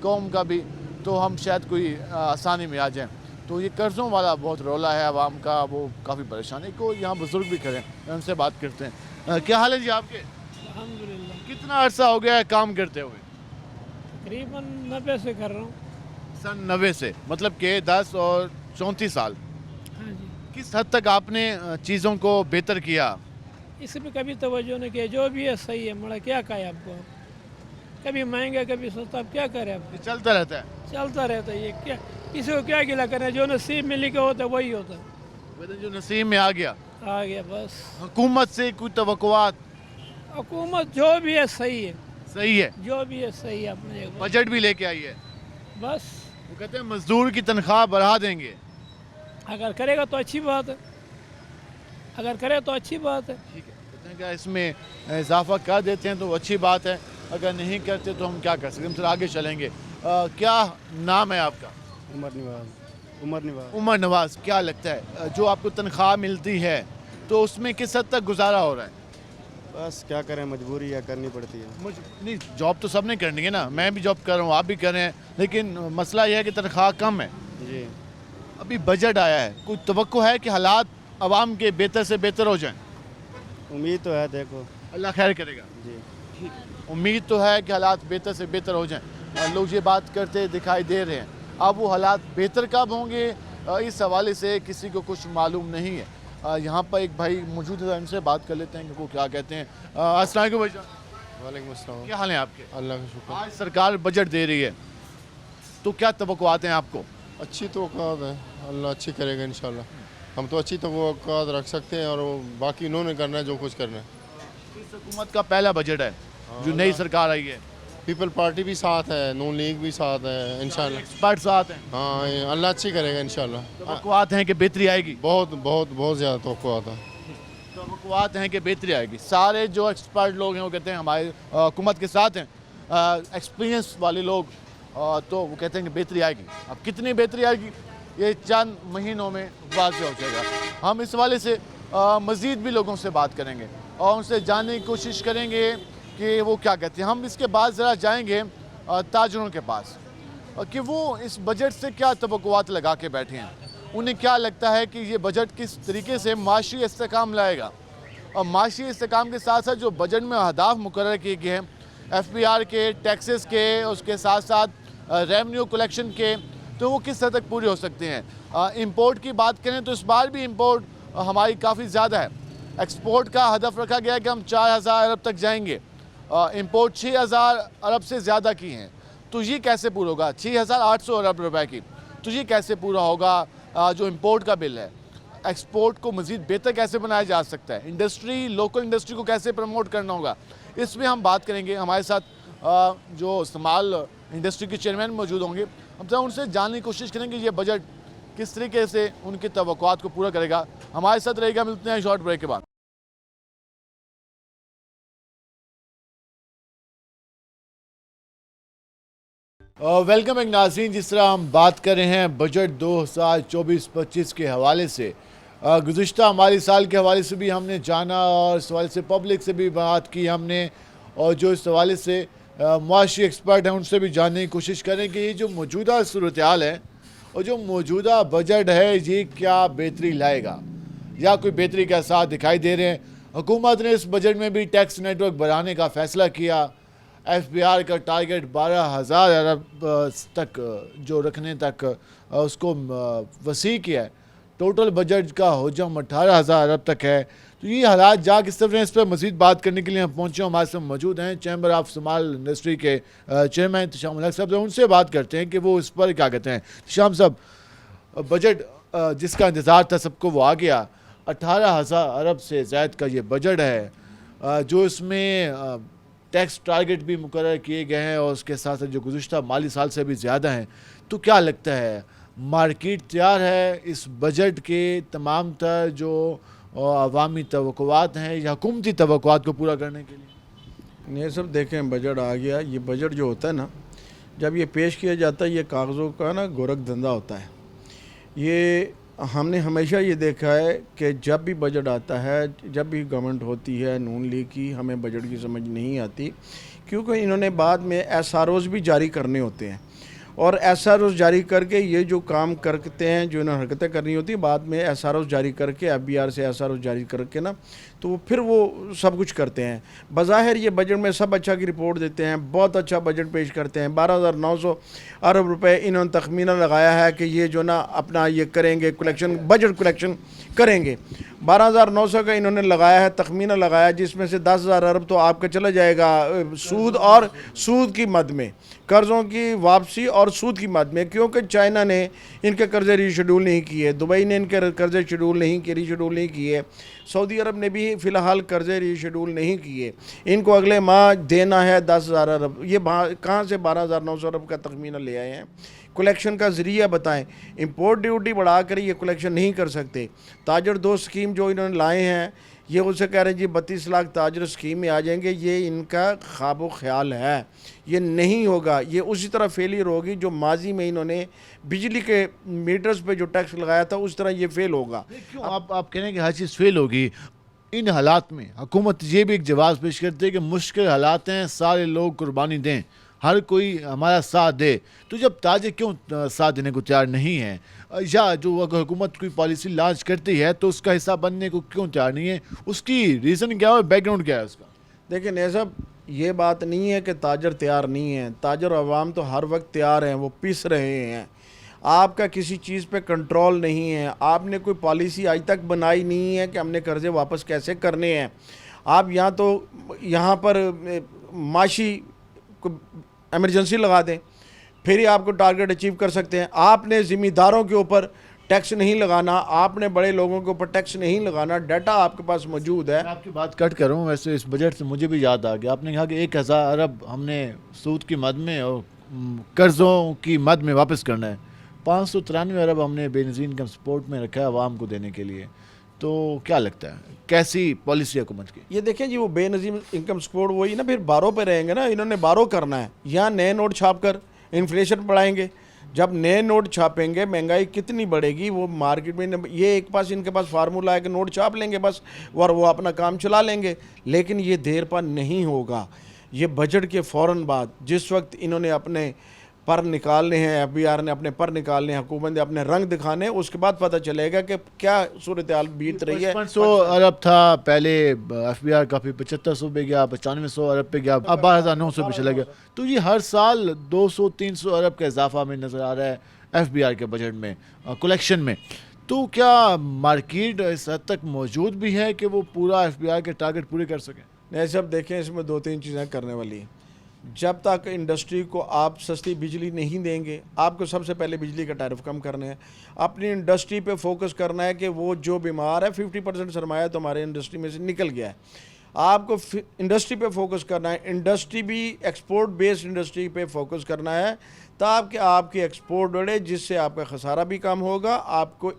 कौम का भी, तो हम शायद कोई आसानी में आ जाएं। तो ये कर्ज़ों वाला बहुत रौला है आवाम का, वो काफ़ी परेशानी को यहाँ बुज़ुर्ग भी करें, उनसे बात करते हैं। क्या हाल है जी आपके? अल्हम्दुलिल्लाह। कितना अरसा हो गया है काम करते हुए? तकरीबन 90 से कर रहा हूँ। सन 90 से, मतलब कि 10 और 34 साल। हाँ जी। किस हद तक आपने चीज़ों को बेहतर किया? इस पे कभी तवज्जो नहीं किया, जो भी है सही है, मड़ा क्या कहे आपको, कभी महंगा कभी सस्ता, अब क्या करें आप? चलता रहता है, चलता रहता है, ये क्या, किसी को क्या गिला करें, जो नसीब में लिखा होता है वही होता है। जो नसीब में आ गया बस। हुकूमत से कोई तवक्कुआत? हुकूमत जो भी है सही है, सही है, जो भी है सही है, अपने बजट भी लेके आई है। बस वो कहते हैं मजदूर की तनख्वाह बढ़ा देंगे। अगर करेगा तो अच्छी बात है, अगर करे तो अच्छी बात है। ठीक है, कहते हैं कि इसमें इजाफा कर देते हैं तो अच्छी बात है, अगर नहीं करते तो हम क्या कर सकते हैं, हम फिर आगे चलेंगे। क्या नाम है आपका? उमर नवाज। उमर नवाज, क्या लगता है जो आपको तनख्वाह मिलती है तो उसमें किस हद तक गुजारा हो रहा है? बस क्या करें, मजबूरी या करनी पड़ती है। नहीं, जॉब तो सबने करनी है ना, मैं भी जॉब कर रहा हूँ, आप भी कर रहे हैं, लेकिन मसला यह है कि तनख्वाह कम है। जी। अभी बजट आया है, कोई तवक्को है कि हालात आवाम के बेहतर से बेहतर हो जाएं? उम्मीद तो है, देखो अल्लाह खैर करेगा। जी। उम्मीद तो है कि हालात बेहतर से बेहतर हो जाएं। लोग ये बात करते दिखाई दे रहे हैं, अब वो हालात बेहतर कब होंगे इस हवाले से किसी को कुछ मालूम नहीं है। यहाँ पर एक भाई मौजूद है, उनसे बात कर लेते हैं कि वो क्या कहते हैं। अस्सलाम वालेकुम भाईजान। वालेकुम अस्सलाम। क्या हाल है आपके? अल्लाह का शुक्र। आज सरकार बजट दे रही है, तो क्या तवक्कुआत हैं आपको? अच्छी तवक्कुआत है, अल्लाह अच्छी करेगा इंशाल्लाह। हम तो अच्छी तवक्कुआत रख सकते हैं, और बाकी इन्होंने करना है जो कुछ करना है। इस हुकूमत का पहला बजट है जो नई सरकार आई है, पीपल पार्टी भी साथ है, नून लीग भी साथ है, इंशाल्लाह एक्सपर्ट साथ हैं, हाँ अल्लाह अच्छी करेगा इंशाल्लाह। तवक्कुआत हैं कि बेहतरी आएगी? बहुत बहुत बहुत ज़्यादा तवक्कुआत है। तवक्कुआत हैं कि बेहतरी आएगी। सारे जो एक्सपर्ट लोग हैं वो कहते हैं हमारे हुकूमत के साथ हैं, एक्सपीरियंस वाले लोग, तो वो कहते हैं कि बेहतरी आएगी। अब कितनी बेहतरी आएगी ये चंद महीनों में वाज़ हो जाएगा। हम इस वाले से मज़ीद भी लोगों से बात करेंगे और उनसे जानने की कोशिश करेंगे कि वो क्या कहते हैं। हम इसके बाद ज़रा जाएंगे ताजरों के पास कि वो इस बजट से क्या तवक्कुआत लगा के बैठे हैं, उन्हें क्या लगता है कि ये बजट किस तरीके से माशी इस्तेकाम लाएगा। और माशी इस्तेकाम के साथ साथ जो बजट में अहदाफ मुकर्रर किए गए हैं FPR के, टैक्सेस के, उसके साथ साथ रेवेन्यू कलेक्शन के, तो वो किस हद तक पूरे हो सकते हैं। इंपोर्ट की बात करें तो इस बार भी इंपोर्ट हमारी काफ़ी ज़्यादा है। एक्सपोर्ट का हदफ रखा गया कि हम 4000 अरब तक जाएंगे, इंपोर्ट 6000 अरब से ज़्यादा की हैं, तो ये कैसे पूरा होगा? 6800 अरब रुपए की, तो ये कैसे पूरा होगा? जो इंपोर्ट का बिल है, एक्सपोर्ट को मज़ीद बेहतर कैसे बनाया जा सकता है, इंडस्ट्री, लोकल इंडस्ट्री को कैसे प्रमोट करना होगा, इसमें हम बात करेंगे। हमारे साथ जो इस्तेमाल इंडस्ट्री के चेयरमैन मौजूद होंगे, हम तो उनसे जानने की कोशिश करेंगे ये बजट किस तरीके से उनकी तवक्कुआत को पूरा करेगा। हमारे साथ रहेगा, मिलते हैं शॉर्ट ब्रेक के बाद। वेलकम एक नाज़रीन, जिस तरह हम बात कर रहे हैं बजट 2024-25 के हवाले से, गुज़िश्ता माली साल के हवाले से भी हमने जाना और इस हवाले से पब्लिक से भी बात की हमने, और जो इस हवाले से मुआशी एक्सपर्ट हैं उनसे भी जानने की कोशिश करें कि ये जो मौजूदा सूरत हाल है और जो मौजूदा बजट है ये क्या बेहतरी लाएगा या कोई बेहतरी के आसार दिखाई दे रहे हैं। हुकूमत ने इस बजट में भी टैक्स नेटवर्क बढ़ाने का फ़ैसला किया। FBR का टारगेट 12,000 अरब तक जो रखने तक उसको वसी किया है। टोटल बजट का हजम 18,000 अरब तक है। तो ये हालात जा किस तरह इस पर मज़ीद बात करने के लिए हम पहुँचे, हमारे साथ मौजूद हैं चैम्बर ऑफ स्मॉल इंडस्ट्री के चेयरमैन तशाम मलिक साहब। उनसे बात करते हैं कि वो इस पर क्या कहते हैं। तशाम साहब, बजट जिसका इंतज़ार था सबको वो आ गया। 18,000 अरब से ज़ायद का ये बजट है जो इसमें टैक्स टारगेट भी मुकर्रर किए गए हैं और उसके साथ साथ जो गुज़िश्ता माली साल से भी ज़्यादा हैं। तो क्या लगता है मार्केट तैयार है इस बजट के तमाम तर जो अवामी तवक्कुआत हैं या हुकूमती तवक्कुआत को पूरा करने के लिए? ये सब देखें, बजट आ गया। ये बजट जो होता है ना, जब ये पेश किया जाता है, ये कागज़ों का ना गोरख धंधा होता है। ये हमने हमेशा ये देखा है कि जब भी बजट आता है, जब भी गवर्नमेंट होती है नून लीग की, हमें बजट की समझ नहीं आती, क्योंकि इन्होंने बाद में SROs भी जारी करने होते हैं और SROs जारी करके ये जो काम करते हैं, जो इन्होंने हरकतें करनी होती है, बाद में SROs जारी करके FBR से SROs जारी करके ना, तो फिर वो सब कुछ करते हैं। बज़ाहिर ये बजट में सब अच्छा की रिपोर्ट देते हैं, बहुत अच्छा बजट पेश करते हैं। 12,900 अरब रुपए इन्होंने तखमीना लगाया है कि ये जो ना अपना ये करेंगे कलेक्शन, बजट कलेक्शन करेंगे। 12,900 का इन्होंने लगाया है, तखमीना लगाया, जिसमें से 10,000 अरब तो आपका चला जाएगा सूद और सूद की मद में, कर्ज़ों की वापसी और सूद की मद में, क्योंकि चाइना ने इनके कर्ज़े रीशेड्यूल नहीं किए, दुबई ने इनके कर्ज़े रीशेड्यूल नहीं किए, सऊदी अरब ने भी फ़िलहाल कर्ज़े रीशेड्यूल नहीं किए। इनको अगले माह देना है 10,000 अरब। ये कहाँ से 12,900 अरब का तखमीना ले आए हैं? कलेक्शन का ज़रिया बताएं। इंपोर्ट ड्यूटी बढ़ा कर ये कलेक्शन नहीं कर सकते। ताजर 2 स्कीम जो इन्होंने लाए हैं, ये उनसे कह रहे हैं जी 32 लाख ताजर स्कीम में आ जाएंगे। ये इनका ख्वाब ख्याल है, ये नहीं होगा। ये उसी तरह फेलियर होगी जो माजी में इन्होंने बिजली के मीटर्स पे जो टैक्स लगाया था, उस तरह ये फेल होगा। क्यों आप कह रहे हैं कि हर चीज़ फेल होगी? इन हालात में हुकूमत ये भी एक जवाब पेश करती है कि मुश्किल हालात हैं, सारे लोग कुर्बानी दें, हर कोई हमारा साथ दे। तो जब ताजे क्यों साथ देने को तैयार नहीं है, या जो अगर हुकूमत कोई पॉलिसी लॉन्च करती है तो उसका हिस्सा बनने को क्यों तैयार नहीं है? उसकी रीज़न क्या है, बैकग्राउंड क्या है उसका? देखिए नहीं साहब, ये बात नहीं है कि ताजर तैयार नहीं है। ताजर अवाम तो हर वक्त तैयार हैं, वो पिस रहे हैं। आपका किसी चीज़ पे कंट्रोल नहीं है। आपने कोई पॉलिसी आज तक बनाई नहीं है कि हमने कर्ज़े वापस कैसे करने हैं। आप यहाँ पर माशी एमरजेंसी लगा दें, फिर ही आपको टारगेट अचीव कर सकते हैं। आपने ज़िम्मेदारों के ऊपर टैक्स नहीं लगाना, आपने बड़े लोगों के ऊपर टैक्स नहीं लगाना। डाटा आपके पास मौजूद है। मैं आपकी बात कट कर रहा हूँ। वैसे इस बजट से मुझे भी याद आ गया, आपने कहा कि 1,000 अरब हमने सूद की मद में और कर्ज़ों की मद में वापस करना है। 593 अरब हमने बेनज़ीर इनकम सपोर्ट में रखा है आवाम को देने के लिए। तो क्या लगता है कैसी पॉलिसी हुकूमत की? ये देखें जी, वो बेनज़ीर इनकम सपोर्ट वही ना, फिर बारों पे रहेंगे ना। इन्होंने बारो करना है, यहाँ नए नोट छाप कर इन्फ्लेशन बढ़ाएंगे। जब नए नोट छापेंगे महंगाई कितनी बढ़ेगी। वो मार्केट में ये एक पास इनके पास फार्मूला है कि नोट छाप लेंगे बस और वो अपना काम चला लेंगे, लेकिन ये देर पर नहीं होगा। ये बजट के फ़ौरन बाद जिस वक्त इन्होंने अपने पर निकालने हैं, FBR ने अपने पर निकालने हैं, हुकूमत ने अपने रंग दिखाने, उसके बाद पता चलेगा कि क्या सूरत हाल बीत रही है। 500 अरब था पहले FBR का, फिर 7500 पे गया, 9500 अरब पे गया, अब 12,900 पे चला गया। तो ये हर साल 200-300 अरब का इजाफा में नज़र आ रहा है FBR के बजट में, कलेक्शन में। तो क्या मार्केट इस हद तक मौजूद भी है कि वो पूरा FBR के टारगेट पूरे कर सकें? नहीं सब देखें, इसमें 2-3 चीज़ें करने वाली हैं। जब तक इंडस्ट्री को आप सस्ती बिजली नहीं देंगे, आपको सबसे पहले बिजली का टैरिफ कम करना है। अपनी इंडस्ट्री पे फोकस करना है कि वो जो बीमार है, 50% सरमाया तो हमारे इंडस्ट्री में से निकल गया है। आपको इंडस्ट्री पे फोकस करना है। इंडस्ट्री भी एक्सपोर्ट बेस्ड इंडस्ट्री पे फोकस करना है ताकि आपकी एक्सपोर्ट बढ़े, जिससे आपका खसारा भी कम होगा, आपको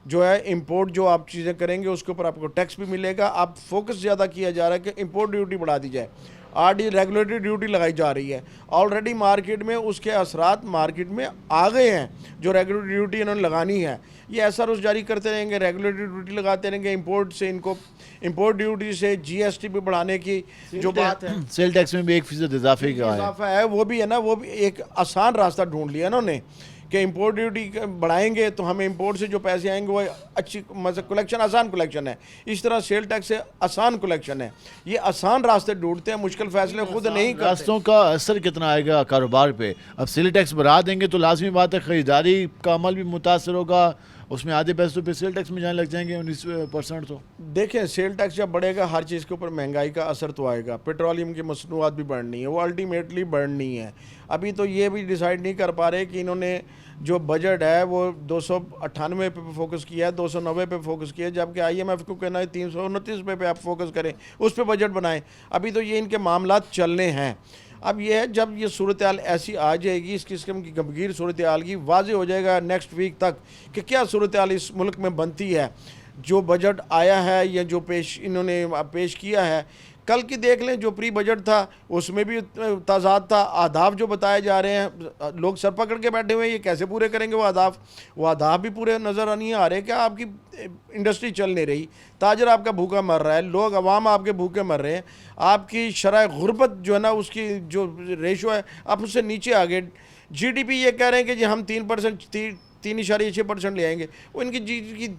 जो है इंपोर्ट जो आप चीज़ें करेंगे उसके ऊपर आपको टैक्स भी मिलेगा। अब फोकस ज़्यादा किया जा रहा है कि इंपोर्ट ड्यूटी बढ़ा दी जाए, आरडी रेगुलेटरी ड्यूटी लगाई जा रही है। ऑलरेडी मार्केट में उसके असरात मार्केट में आ गए हैं, जो रेगुलेटरी ड्यूटी इन्होंने लगानी है। ये ऐसा रोज़ जारी करते रहेंगे, रेगुलेटरी ड्यूटी लगाते रहेंगे, इंपोर्ट से इनको इंपोर्ट ड्यूटी से जीएसटी भी बढ़ाने की जो बात है, सेल टैक्स में भी 1% इजाफे का है। इजाफा है, वो भी है ना, वो भी एक आसान रास्ता ढूंढ लिया इन्होंने कि इंपोर्ट ड्यूटी बढ़ाएंगे तो हमें इंपोर्ट से जो पैसे आएंगे वो अच्छी मतलब कलेक्शन, आसान कलेक्शन है। इस तरह सेल टैक्स से आसान कलेक्शन है। ये आसान रास्ते ढूंढते हैं, मुश्किल फैसले खुद नहीं करते। रास्तों का असर कितना आएगा कारोबार पे? अब सेल टैक्स बढ़ा देंगे तो लाजमी बात है खरीदारी का अमल भी मुतासर होगा, उसमें आधे पैसों पे सेल टैक्स में जाने लग जाएंगे 19%। तो देखें, सेल टैक्स जब बढ़ेगा हर चीज़ के ऊपर महंगाई का असर तो आएगा। पेट्रोलियम की मसनूआत भी बढ़नी है, वो अल्टीमेटली बढ़नी है। अभी तो ये भी डिसाइड नहीं कर पा रहे कि इन्होंने जो बजट है वो 298 पे फोकस किया है, 290 पे फोकस किया है, जबकि IMF को कहना है 329 पे आप फोकस करें, उस पर बजट बनाएं। अभी तो ये इनके मामलात चलने हैं। अब ये है, जब ये सूरत हाल ऐसी आ जाएगी, इस किस्म की गंभीर सूरत हाल की वाज़ेह हो जाएगा नेक्स्ट वीक तक कि क्या सूरत हाल इस मुल्क में बनती है। जो बजट आया है या जो इन्होंने पेश किया है, कल की देख लें, जो प्री बजट था उसमें भी तजाद था। आदाफ जो बताए जा रहे हैं, लोग सर पकड़ के बैठे हुए हैं, ये कैसे पूरे करेंगे वो आदाफ भी पूरे नज़र नहीं आ रहे। क्या आपकी इंडस्ट्री चल नहीं रही, ताजर आपका भूखा मर रहा है, लोग अवाम आपके भूखे मर रहे हैं, आपकी शरह गुर्बत जो है ना उसकी जो रेशो है आप उससे नीचे आ गए। GDP ये कह रहे हैं कि जी हम 3.6% ले आएंगे, वो इनकी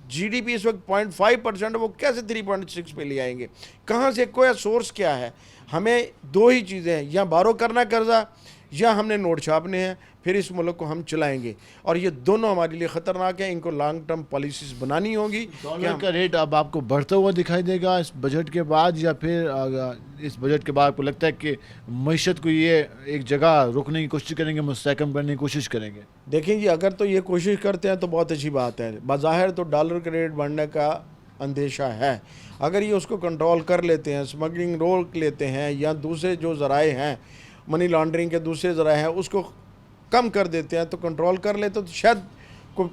GDP इस वक्त 0.5% वो कैसे 3.6 पे ले आएंगे? कहाँ से, कोई सोर्स क्या है? हमें दो ही चीज़ें हैं, या बारो करना कर्जा या हमने नोट छापने हैं, फिर इस मुल्क को हम चलाएंगे। और ये दोनों हमारे लिए ख़तरनाक है, इनको लॉन्ग टर्म पॉलिसीज़ बनानी होगी। डॉलर का रेट अब आपको बढ़ता हुआ दिखाई देगा इस बजट के बाद, या फिर इस बजट के बाद आपको लगता है कि मईशत को ये एक जगह रोकने की कोशिश करेंगे, मुस्तहकम करने की कोशिश करेंगे? देखें जी, अगर तो ये कोशिश करते हैं तो बहुत अच्छी बात है। बाज़ाहिर तो डॉलर का रेट बढ़ने का अंदेशा है। अगर ये उसको कंट्रोल कर लेते हैं, स्मगलिंग रोक लेते हैं, या दूसरे जो ज़राए हैं मनी लॉन्ड्रिंग के दूसरे ज़राए हैं उसको कम कर देते हैं, तो कंट्रोल कर लेते तो शायद को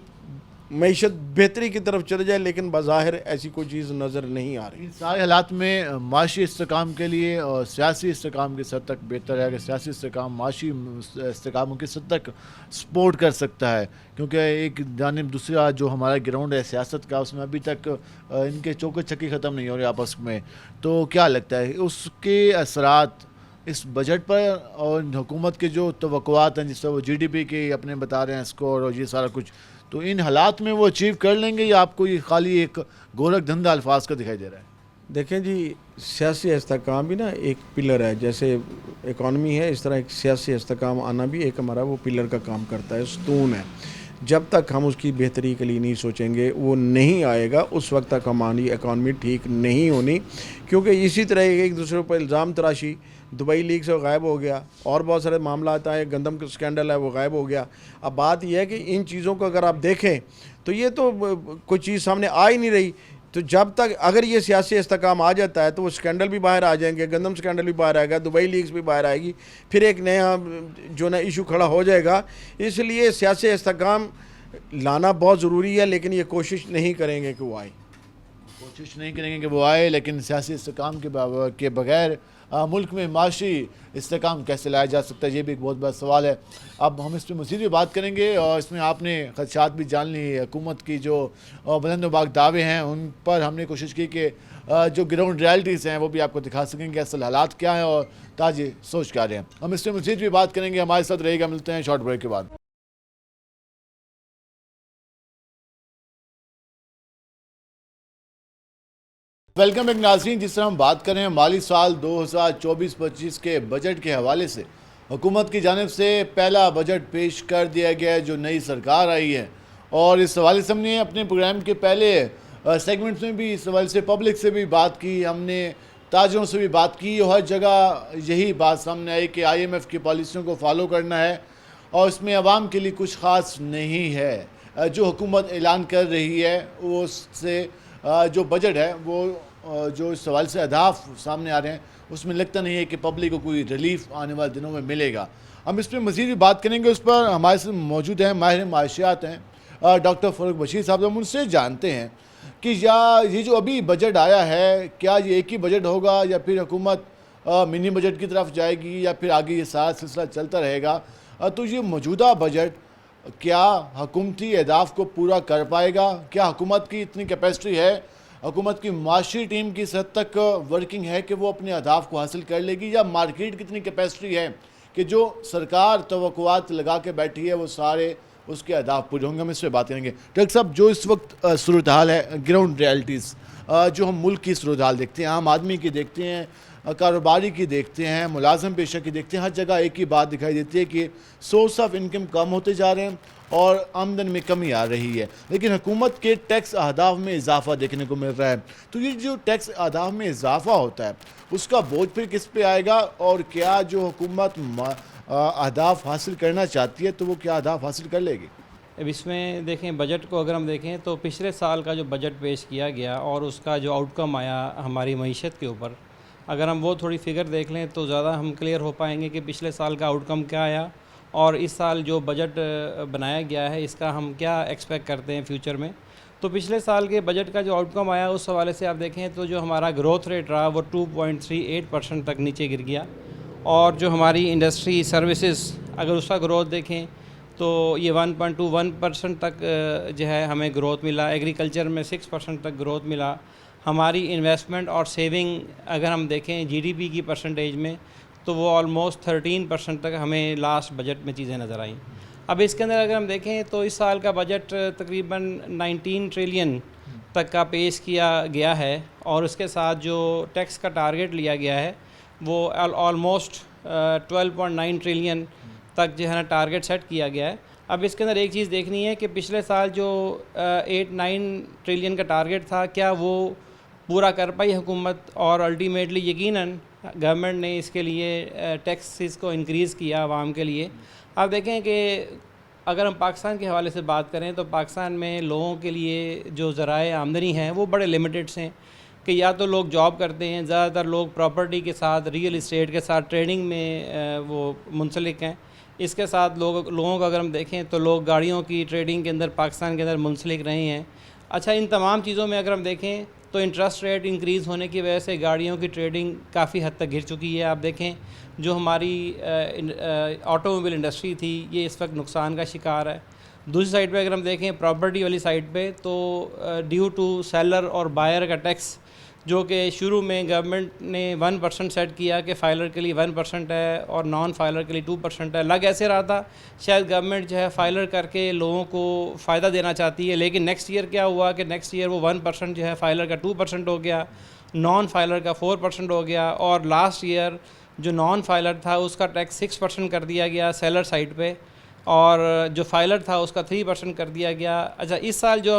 मईशत बेहतरी की तरफ चले जाए, लेकिन बज़ाहिर ऐसी कोई चीज़ नज़र नहीं आ रही। इन सारे हालात में माशी इस्तेकाम के लिए और सियासी इस्तेकाम किस हद तक बेहतर है कि सियासी इस्तेकाम माशी इस्तेकाम किस हद तक सपोर्ट कर सकता है? क्योंकि एक जानिब दूसरा जो हमारा ग्राउंड है सियासत का, उसमें अभी तक इनके चौके छक्के ख़त्म नहीं हो रहे आपस में। तो क्या लगता है उसके असरात इस बजट पर और हुकूमत के जो तवक्कुआत हैं, जिससे वो GDP के अपने बता रहे हैं स्कोर और ये सारा कुछ, तो इन हालात में वो अचीव कर लेंगे या आपको ये खाली एक गोरख धंधा अल्फाज का दिखाई दे रहा है? देखें जी, सियासी इस्तेकाम भी ना एक पिलर है, जैसे इकॉनमी है इस तरह एक सियासी इस्तेकाम आना भी एक हमारा वो पिलर का काम करता है, स्तून है। जब तक हम उसकी बेहतरी के लिए नहीं सोचेंगे, वो नहीं आएगा, उस वक्त तक हमारी इकॉनमी ठीक नहीं होनी। क्योंकि इसी तरह एक दूसरे पर इल्ज़ाम तराशी, दुबई लीग से गायब हो गया, और बहुत सारे मामला आए, गंदम का स्कैंडल है वो गायब हो गया। अब बात यह है कि इन चीज़ों को अगर आप देखें तो ये तो कोई चीज़ सामने आ ही नहीं रही। तो जब तक अगर ये सियासी इस्तेकाम आ जाता है तो वो स्कैंडल भी बाहर आ जाएंगे, गंदम स्कैंडल भी बाहर आएगा, दुबई लीग्स भी बाहर आएगी, फिर एक नया जो ना इशू खड़ा हो जाएगा। इसलिए सियासी इस्तेकाम लाना बहुत ज़रूरी है, लेकिन ये कोशिश नहीं करेंगे कि वो आए, कोशिश नहीं करेंगे कि वो आए, लेकिन सियासी इस्तेकाम के बगैर मुल्क में माशी इस्तेकाम कैसे लाया जा सकता है, ये भी एक बहुत बड़ा सवाल है। अब हम इस पर मज़ीद भी बात करेंगे, और इसमें आपने खदशात भी जान ली, हुकूमत की जो बुलंद दावे हैं उन पर हमने कोशिश की कि जो ग्राउंड रियलिटीज़ हैं वो भी आपको दिखा सकेंगे, असल हालात क्या हैं और ताज़ी सोच क्या रहे हैं। हम इस पर मज़ीद भी बात करेंगे, हमारे साथ रहेगा। मिलते हैं शॉर्ट ब्रेक के बाद। वेलकम बैक नाज़रीन। जिस तरह हम बात कर रहे हैं माली साल 2024-25 के बजट के हवाले से, हुकूमत की जानिब से पहला बजट पेश कर दिया गया है जो नई सरकार आई है, और इस हवाले से हमने अपने प्रोग्राम के पहले सेगमेंट्स में भी इस हवाले से पब्लिक से भी बात की, हमने ताजरों से भी बात की, और हर जगह यही बात सामने आई कि IMF की पॉलिसियों को फॉलो करना है और इसमें आवाम के लिए कुछ ख़ास नहीं है। जो हुकूमत ऐलान कर रही है उससे जो बजट है वो जो इस सवाल से अहदाफ सामने आ रहे हैं उसमें लगता नहीं है कि पब्लिक को कोई रिलीफ आने वाले दिनों में मिलेगा। हम इस पर मज़ीद भी बात करेंगे। उस पर हमारे साथ मौजूद हैं माहिर माशियात हैं डॉक्टर फ़रूक बशीर साहब। हम उनसे जानते हैं कि ये जो अभी बजट आया है, क्या ये एक ही बजट होगा या फिर हुकूमत मिनी बजट की तरफ जाएगी या फिर आगे ये सारा सिलसिला चलता रहेगा। तो ये मौजूदा बजट क्या हुकूमती अहदाफ को पूरा कर पाएगा? क्या हुकूमत की इतनी कैपेसिटी है, हुकूमत की माशी टीम की हद तक वर्किंग है कि वो अपने अहदाफ को हासिल कर लेगी, या मार्केट की इतनी कैपेसिटी है कि जो सरकार तवक्कुआत लगा के बैठी है वो सारे उसके अहदाफ पूरे होंगे? हम इस पर बात करेंगे। डॉक्टर साहब, जो इस वक्त सूरत हाल है, ग्राउंड रियलिटीज़ जो हम मुल्क की सूरत हाल देखते हैं, आम आदमी की देखते हैं, कारोबारी की देखते हैं, मुलाजम पेशा की देखते हैं, हर जगह एक ही बात दिखाई देती है कि सोर्स ऑफ इनकम कम होते जा रहे हैं और आमदन में कमी आ रही है, लेकिन हुकूमत के टैक्स अहदाफ में इजाफा देखने को मिल रहा है। तो ये जो टैक्स अहदाफ में इजाफा होता है उसका बोझ फिर किस पे आएगा, और क्या जो हुकूमत अहदाफ हासिल करना चाहती है तो वो क्या अहदाफ हासिल कर लेगी? अब इसमें देखें, बजट को अगर हम देखें तो पिछले साल का जो बजट पेश किया गया और उसका जो आउटकम आया हमारी मईशत के ऊपर, अगर हम वो थोड़ी फ़िगर देख लें तो ज़्यादा हम क्लियर हो पाएंगे कि पिछले साल का आउटकम क्या आया और इस साल जो बजट बनाया गया है इसका हम क्या एक्सपेक्ट करते हैं फ्यूचर में। तो पिछले साल के बजट का जो आउटकम आया उस हवाले से आप देखें तो जो हमारा ग्रोथ रेट रहा वो 2.38% तक नीचे गिर गया, और जो हमारी इंडस्ट्री सर्विसेज अगर उसका ग्रोथ देखें तो ये 1.21% तक जो है हमें ग्रोथ मिला। एग्रीकल्चर में 6% तक ग्रोथ मिला। हमारी इन्वेस्टमेंट और सेविंग अगर हम देखें जीडीपी की परसेंटेज में तो वो ऑलमोस्ट 13% तक हमें लास्ट बजट में चीज़ें नज़र आईं। अब इसके अंदर अगर हम देखें तो इस साल का बजट तकरीबन 19 ट्रिलियन तक का पेश किया गया है, और उसके साथ जो टैक्स का टारगेट लिया गया है वो ऑलमोस्ट 12.9 ट्रिलियन तक जो है ना टारगेट सेट किया गया है। अब इसके अंदर एक चीज़ देखनी है कि पिछले साल जो 8-9 ट्रिलियन का टारगेट था क्या वो पूरा कर पाई हुकूमत, और अल्टीमेटली यकीनन गवर्नमेंट ने इसके लिए टैक्सेस को इंक्रीज़ किया आवाम के लिए। आप देखें कि अगर हम पाकिस्तान के हवाले से बात करें तो पाकिस्तान में लोगों के लिए जो ज़राए आमदनी हैं वो बड़े लिमिटेड हैं कि या तो लोग जॉब करते हैं, ज़्यादातर लोग प्रॉपर्टी के साथ, रियल इस्टेट के साथ, ट्रेडिंग में वो मुंसलिक हैं। इसके साथ लोगों को अगर हम देखें तो लोग गाड़ियों की ट्रेडिंग के अंदर पाकिस्तान के अंदर मुंसलिक रहे हैं। अच्छा, इन तमाम चीज़ों में अगर हम देखें तो इंटरेस्ट रेट इंक्रीज़ होने की वजह से गाड़ियों की ट्रेडिंग काफ़ी हद तक गिर चुकी है। आप देखें जो हमारी ऑटोमोबाइल इंडस्ट्री थी ये इस वक्त नुकसान का शिकार है। दूसरी साइड पे अगर हम देखें प्रॉपर्टी वाली साइड पे तो ड्यू टू सेलर और बायर का टैक्स जो कि शुरू में गवर्नमेंट ने 1% सेट किया कि फाइलर के लिए 1% है और नॉन फाइलर के लिए 2% है। लग ऐसे रहा था शायद गवर्नमेंट जो है फाइलर करके लोगों को फ़ायदा देना चाहती है, लेकिन नेक्स्ट ईयर क्या हुआ कि नेक्स्ट ईयर वो 1% जो है फाइलर का 2% हो गया, नॉन फाइलर का 4% हो गया, और लास्ट ईयर जो नॉन फाइलर था उसका टैक्स 6% कर दिया गया सेलर साइड पे, और जो फाइलर था उसका 3% कर दिया गया। अच्छा, इस साल जो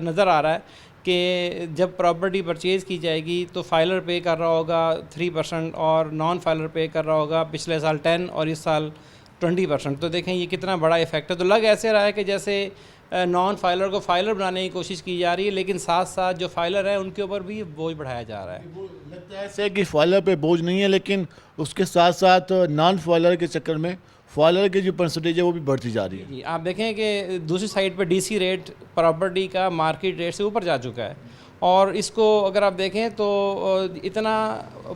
नज़र आ रहा है कि जब प्रॉपर्टी परचेज़ की जाएगी तो फाइलर पे कर रहा होगा 3% और नॉन फाइलर पे कर रहा होगा पिछले साल 10 और इस साल 20%। तो देखें ये कितना बड़ा इफेक्ट है। तो लग ऐसे रहा है कि जैसे नॉन फाइलर को फाइलर बनाने की कोशिश की जा रही है, लेकिन साथ साथ जो फाइलर है उनके ऊपर भी बोझ बढ़ाया जा रहा है। लगता है ऐसे कि फाइलर पे बोझ नहीं है, लेकिन उसके साथ साथ नॉन फाइलर के चक्कर में फाइलर की जो परसेंटेज है वो भी बढ़ती जा रही है। जी, आप देखें कि दूसरी साइड पे डीसी रेट प्रॉपर्टी का मार्केट रेट से ऊपर जा चुका है, और इसको अगर आप देखें तो इतना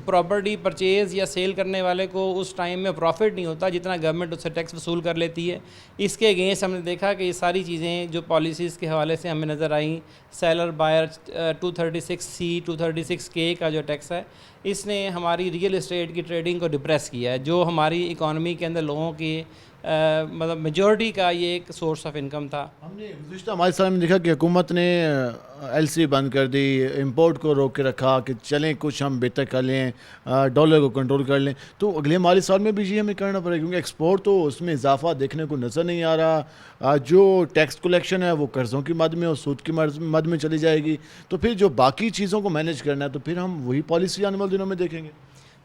प्रॉपर्टी परचेज़ या सेल करने वाले को उस टाइम में प्रॉफिट नहीं होता जितना गवर्नमेंट उससे टैक्स वसूल कर लेती है। इसके अगेंस्ट हमने देखा कि ये सारी चीज़ें जो पॉलिसीज़ के हवाले से हमें नज़र आई, सेलर बायर 236C 236K का जो टैक्स है इसने हमारी रियल इस्टेट की ट्रेडिंग को डिप्रेस किया है, जो हमारी इकॉनमी के अंदर लोगों की मतलब मेजॉरिटी का ये एक सोर्स ऑफ इनकम था। हमने गुज़िश्ता हमारे सामने देखा कि हुकूमत ने एलसी बंद कर दी, इंपोर्ट को रोक के रखा कि चलें कुछ हम बेहतर कर लें, डॉलर को कंट्रोल कर लें। तो अगले माली साल में भी ये हमें करना पड़ेगा, क्योंकि एक्सपोर्ट तो उसमें इजाफा देखने को नज़र नहीं आ रहा। जो टैक्स कलेक्शन है वो कर्ज़ों की मद में और सूद की मद में चली जाएगी। तो फिर जो बाकी चीज़ों को मैनेज करना है तो फिर हम वही पॉलिसी आने वाले दिनों में देखेंगे।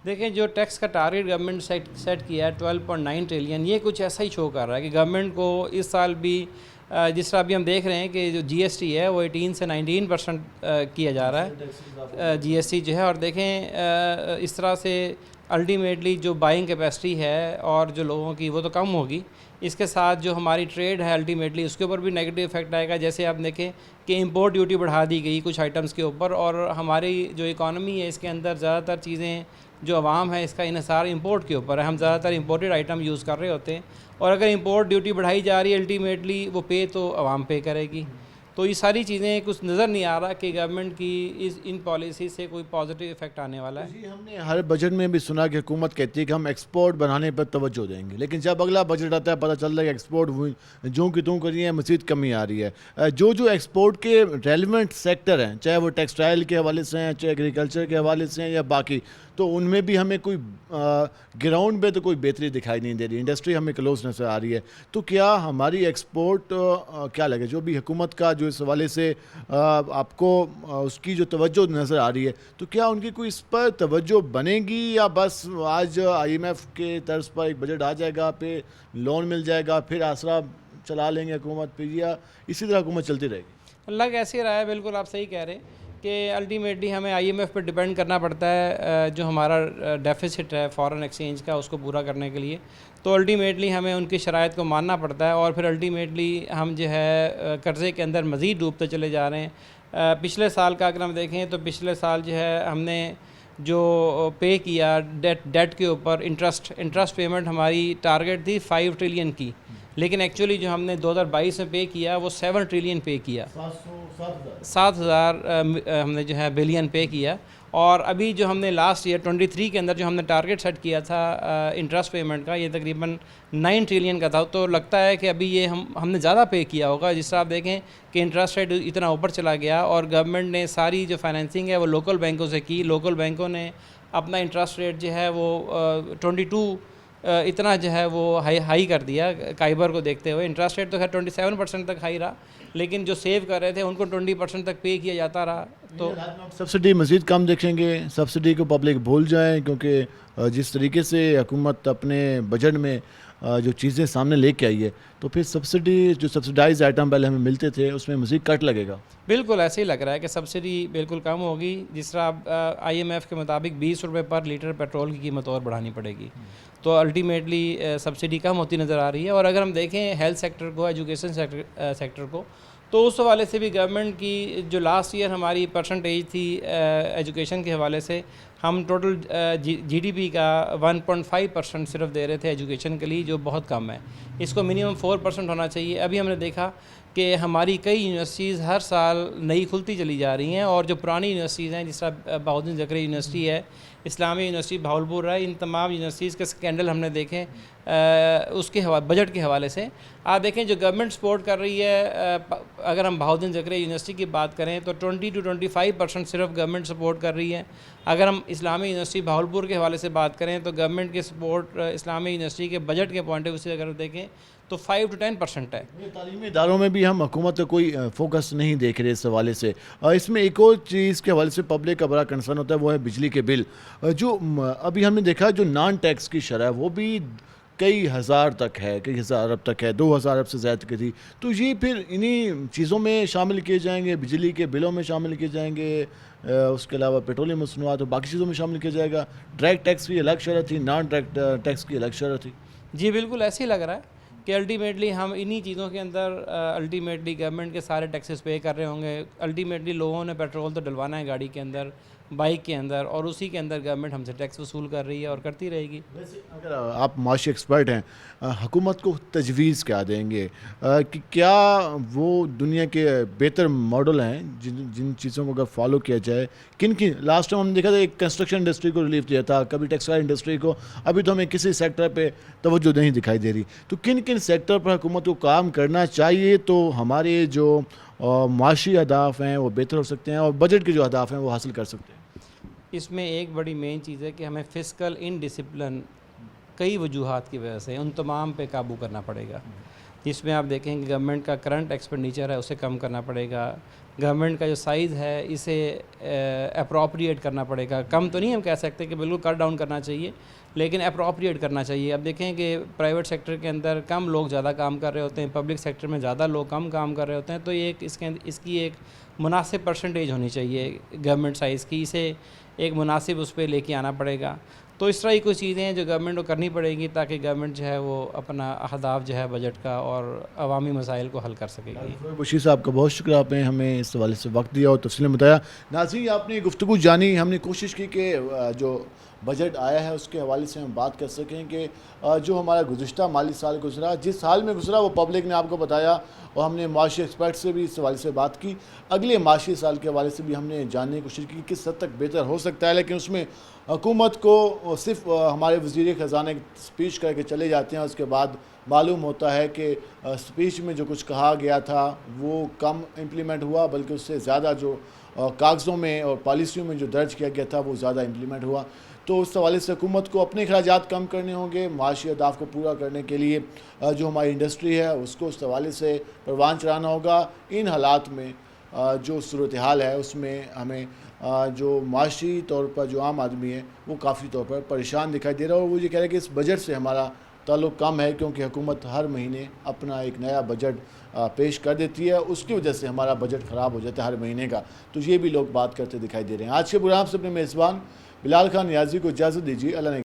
देखें, जो टैक्स का टारगेट गवर्नमेंट सेट किया है 12.9 ट्रिलियन, ये कुछ ऐसा ही शो कर रहा है कि गवर्नमेंट को इस साल भी जिस तरह अभी हम देख रहे हैं कि जो जीएसटी है वो 18 से 19% किया जा रहा है जीएसटी जो है। और देखें इस तरह से अल्टीमेटली जो बाइंग कैपेसिटी है और जो लोगों की वो तो कम होगी, इसके साथ जो हमारी ट्रेड है अल्टीमेटली उसके ऊपर भी नेगेटिव इफेक्ट आएगा। जैसे आप देखें कि इंपोर्ट ड्यूटी बढ़ा दी गई कुछ आइटम्स के ऊपर, और हमारी जो इकॉनमी है इसके अंदर ज़्यादातर चीज़ें जो आवाम है इसका इन्हिसार इंपोर्ट के ऊपर है। हम ज़्यादातर इंपोर्टेड आइटम यूज़ कर रहे होते हैं, और अगर इंपोर्ट ड्यूटी बढ़ाई जा रही है अल्टीमेटली वो पे तो आवाम पे करेगी। तो ये सारी चीज़ें कुछ नज़र नहीं आ रहा कि गवर्नमेंट की इन पॉलिसी से कोई पॉजिटिव इफेक्ट आने वाला है। जी, हमने हर बजट में भी सुना कि हुकूमत कहती है कि हम एक्सपोर्ट बढ़ाने पर तवज्जो देंगे, लेकिन जब अगला बजट आता है पता चल रहा है कि एक्सपोर्ट जो कि तुम करिए मज़ीद कमी आ रही है। जो एक्सपोर्ट के रेलिवेंट सेक्टर हैं, चाहे वो टेक्सटाइल के हवाले से हैं, चाहे एग्रीकल्चर के हवाले से हैं या बाकी, तो उनमें भी हमें कोई ग्राउंड पे तो कोई बेहतरी दिखाई नहीं दे रही। इंडस्ट्री हमें क्लोज नजर आ रही है। तो क्या हमारी एक्सपोर्ट क्या लगे जो भी हुकूमत का जो इस हवाले से आपको उसकी जो तवज्जो नज़र आ रही है, तो क्या उनकी कोई इस पर तवज्जो बनेगी, या बस आज IMF के तर्ज पर एक बजट आ जाएगा, पे लोन मिल जाएगा, फिर आसरा चला लेंगे हुकूमत पे, या इसी तरह हुकूमत चलती रहेगी? लग ऐसे रहा है, बिल्कुल आप सही कह रहे हैं कि अल्टीमेटली हमें IMF पर डिपेंड करना पड़ता है जो हमारा डेफिसिट है फॉरेन एक्सचेंज का उसको पूरा करने के लिए। तो अल्टीमेटली हमें उनकी शराइत को मानना पड़ता है, और फिर अल्टीमेटली हम जो है कर्ज़े के अंदर मज़ीद डूबते चले जा रहे हैं। पिछले साल का अगर हम देखें तो पिछले साल जो है हमने जो पे किया डेट के ऊपर इंटरेस्ट पेमेंट हमारी टारगेट थी 5 ट्रिलियन की, लेकिन एक्चुअली जो हमने 2022 में पे किया वो 7 ट्रिलियन पे किया, 7,000 हमने जो है बिलियन पे किया। और अभी जो हमने लास्ट ईयर 23 के अंदर जो हमने टारगेट सेट किया था इंटरेस्ट पेमेंट का, ये तकरीबन 9 ट्रिलियन का था। तो लगता है कि अभी ये हमने ज़्यादा पे किया होगा। जिस तरह आप देखें कि इंटरेस्ट रेट इतना ऊपर चला गया, और गवर्नमेंट ने सारी जो फाइनेंसिंग है वो लोकल बैंकों से की। लोकल बैंकों ने अपना इंटरेस्ट रेट जो है वो 22 इतना जो है वो हाई कर दिया काइबर को देखते हुए। इंटरेस्ट रेट तो खैर 27% तक हाई रहा, लेकिन जो सेव कर रहे थे उनको 20% तक पे किया जाता रहा। तो सब्सिडी मज़ीद कम देखेंगे, सब्सिडी को पब्लिक भूल जाए, क्योंकि जिस तरीके से हुकूमत अपने बजट में जो चीज़ें सामने लेके आई है, तो फिर सब्सिडी जो सब्सिडाइज आइटम पहले हमें मिलते थे उसमें मज़ीद कट लगेगा। बिल्कुल ऐसे ही लग रहा है कि सब्सिडी बिल्कुल कम होगी। जिस तरह IMF के मुताबिक 20 रुपये पर लीटर पेट्रोल की कीमत और बढ़ानी पड़ेगी, तो अल्टीमेटली सब्सिडी कम होती नज़र आ रही है। और अगर हम देखें हेल्थ सेक्टर को, एजुकेशन सेक्टर को, तो उस हवाले से भी गवर्नमेंट की जो लास्ट ईयर हमारी परसेंटेज थी एजुकेशन के हवाले से, हम टोटल GDP का 1.5% सिर्फ दे रहे थे एजुकेशन के लिए, जो बहुत कम है। इसको मिनिमम 4% होना चाहिए। अभी हमने देखा कि हमारी कई यूनिवर्सिटीज़ हर साल नई खुलती चली जा रही हैं, और जो पुरानी यूनिवर्सिटीज़ हैं जिस तरह बहाउद्दीन ज़करिया यूनिवर्सिटी है, इस्लामी यूनिवर्सिटी भावलपुर है, इन तमाम यूनिवर्सिटीज़ के स्कैंडल हमने देखे उसके बजट के हवाले से। आप देखें जो गवर्नमेंट सपोर्ट कर रही है, अगर हम बहाउद्दीन ज़करिया यूनिवर्सिटी की बात करें तो 20 to 25% सिर्फ गवर्नमेंट सपोर्ट कर रही है। अगर हम इस्लामी यूनिवर्सिटी भावलपुर के हवाले से बात करें तो गवर्नमेंट के सपोर्ट इस्लामी यूनिवर्सिटी के बजट के पॉइंट ऑफ व्यू से अगर देखें तो 5 to 10% है। तालीमी इदारों में भी हम हुकूमत का कोई फोकस नहीं देख रहे इस हवाले से। इसमें एक और चीज़ के हवाले से पब्लिक का बड़ा कंसर्न होता है, वो है बिजली के बिल। जो अभी हमने देखा जो नॉन टैक्स की शरह वो भी कई हज़ार तक है, कई हज़ार अरब तक है, 2000 अरब से ज़्यादा की थी। तो ये फिर इन्हीं चीज़ों में शामिल किए जाएंगे, बिजली के बिलों में शामिल किए जाएंगे, उसके अलावा पेट्रोलियम मसनूआत और बाकी चीज़ों में शामिल किया जाएगा। डायरेक्ट टैक्स की अलग शरह थी, नॉन डायरेक्ट टैक्स की अलग शरह थी। जी बिल्कुल ऐसे ही लग रहा है कि अल्टीमेटली हम इन्हीं चीज़ों के अंदर अल्टीमेटली गवर्नमेंट के सारे टैक्सेस पे कर रहे होंगे। अल्टीमेटली लोगों ने पेट्रोल तो डलवाना है गाड़ी के अंदर, बाइक के अंदर, और उसी के अंदर गवर्नमेंट हमसे टैक्स वसूल कर रही है और करती रहेगी। वैसे अगर आप माशी एक्सपर्ट हैं, हुकूमत को तजवीज़ क्या देंगे कि क्या वो दुनिया के बेहतर मॉडल हैं जिन चीज़ों को अगर फॉलो किया जाए? किन लास्ट टाइम हमने देखा था एक कंस्ट्रक्शन इंडस्ट्री को रिलीफ दिया था, कभी टेक्सटाइल इंडस्ट्री को, अभी तो हमें किसी सेक्टर पे तवज्जो नहीं दिखाई दे रही। तो किन किन सेक्टर पर हुकूमत को काम करना चाहिए तो हमारे जो माशी अहदाफ हैं वो बेहतर हो सकते हैं और बजट के जो अहदाफ हैं वो हासिल कर सकते हैं? इसमें एक बड़ी मेन चीज़ है कि हमें फिस्कल इनडिसिप्लिन कई वजूहात की वजह से उन तमाम पे काबू करना पड़ेगा। जिसमें आप देखें कि गवर्नमेंट का करंट एक्सपेंडिचर है उसे कम करना पड़ेगा, गवर्नमेंट का जो साइज़ है इसे अप्रोप्रिएट करना पड़ेगा। कम तो नहीं हम कह सकते कि बिल्कुल कट डाउन करना चाहिए, लेकिन अप्रोप्रिएट करना चाहिए। अब देखें कि प्राइवेट सेक्टर के अंदर कम लोग ज़्यादा काम कर रहे होते हैं, पब्लिक सेक्टर में ज़्यादा लोग कम काम कर रहे होते हैं, तो ये इसकी एक मुनासिब परसेंटेज होनी चाहिए गवर्नमेंट साइज़ की, इसे एक मुनासिब उस पर लेके आना पड़ेगा। तो इस तरह की कुछ चीज़ें हैं जो गवर्नमेंट को करनी पड़ेंगी ताकि गवर्नमेंट जो है वो अपना अहदाफ जो है बजट का और अवामी मसाइल को हल कर सकेगी। बशीर साहब का बहुत शुक्रिया, आपने हमें इस हवाले से वक्त दिया और तफसील बताया। नाज़रीन, आपने गुफ्तगू जानी, हमने कोशिश की कि जो बजट आया है उसके हवाले से हम बात कर सकें कि जो हमारा गुज़िश्ता माली साल गुजरा, जिस हाल में गुजरा वो पब्लिक ने आपको बताया और हमने माशी एक्सपर्ट से भी इस हवाले से बात की। अगले माशी साल के हवाले से भी हमने जानने की कोशिश की किस हद तक बेहतर हो सकता है, लेकिन उसमें हुकूमत को सिर्फ हमारे वज़ीर ख़ज़ाना स्पीच करके चले जाते हैं, उसके बाद मालूम होता है कि स्पीच में जो कुछ कहा गया था वो कम इम्प्लीमेंट हुआ, बल्कि उससे ज़्यादा जो कागज़ों में और पॉलिसियों में जो दर्ज किया गया था वो ज़्यादा इम्प्लीमेंट हुआ। तो उस हवाले से हुकूमत को अपने अखराजात कम करने होंगे, माशी अहदाफ को पूरा करने के लिए जो हमारी इंडस्ट्री है उसको उस हवाले से परवान चढ़ाना होगा। इन हालात में जो सूरत हाल है उसमें हमें जो माशी तौर पर जो आम आदमी है वो काफ़ी तौर पर परेशान दिखाई दे रहा है और वो ये कह रहा है कि इस बजट से हमारा ताल्लुक़ कम है, क्योंकि हुकूमत हर महीने अपना एक नया बजट पेश कर देती है, उसकी वजह से हमारा बजट ख़राब हो जाता है हर महीने का। तो ये भी लोग बात करते दिखाई दे रहे हैं। आज के प्रोग्राम से अपने मेज़बान बिलाल खान नियाज़ी को इजाज़त दीजिए। अल्लाह ने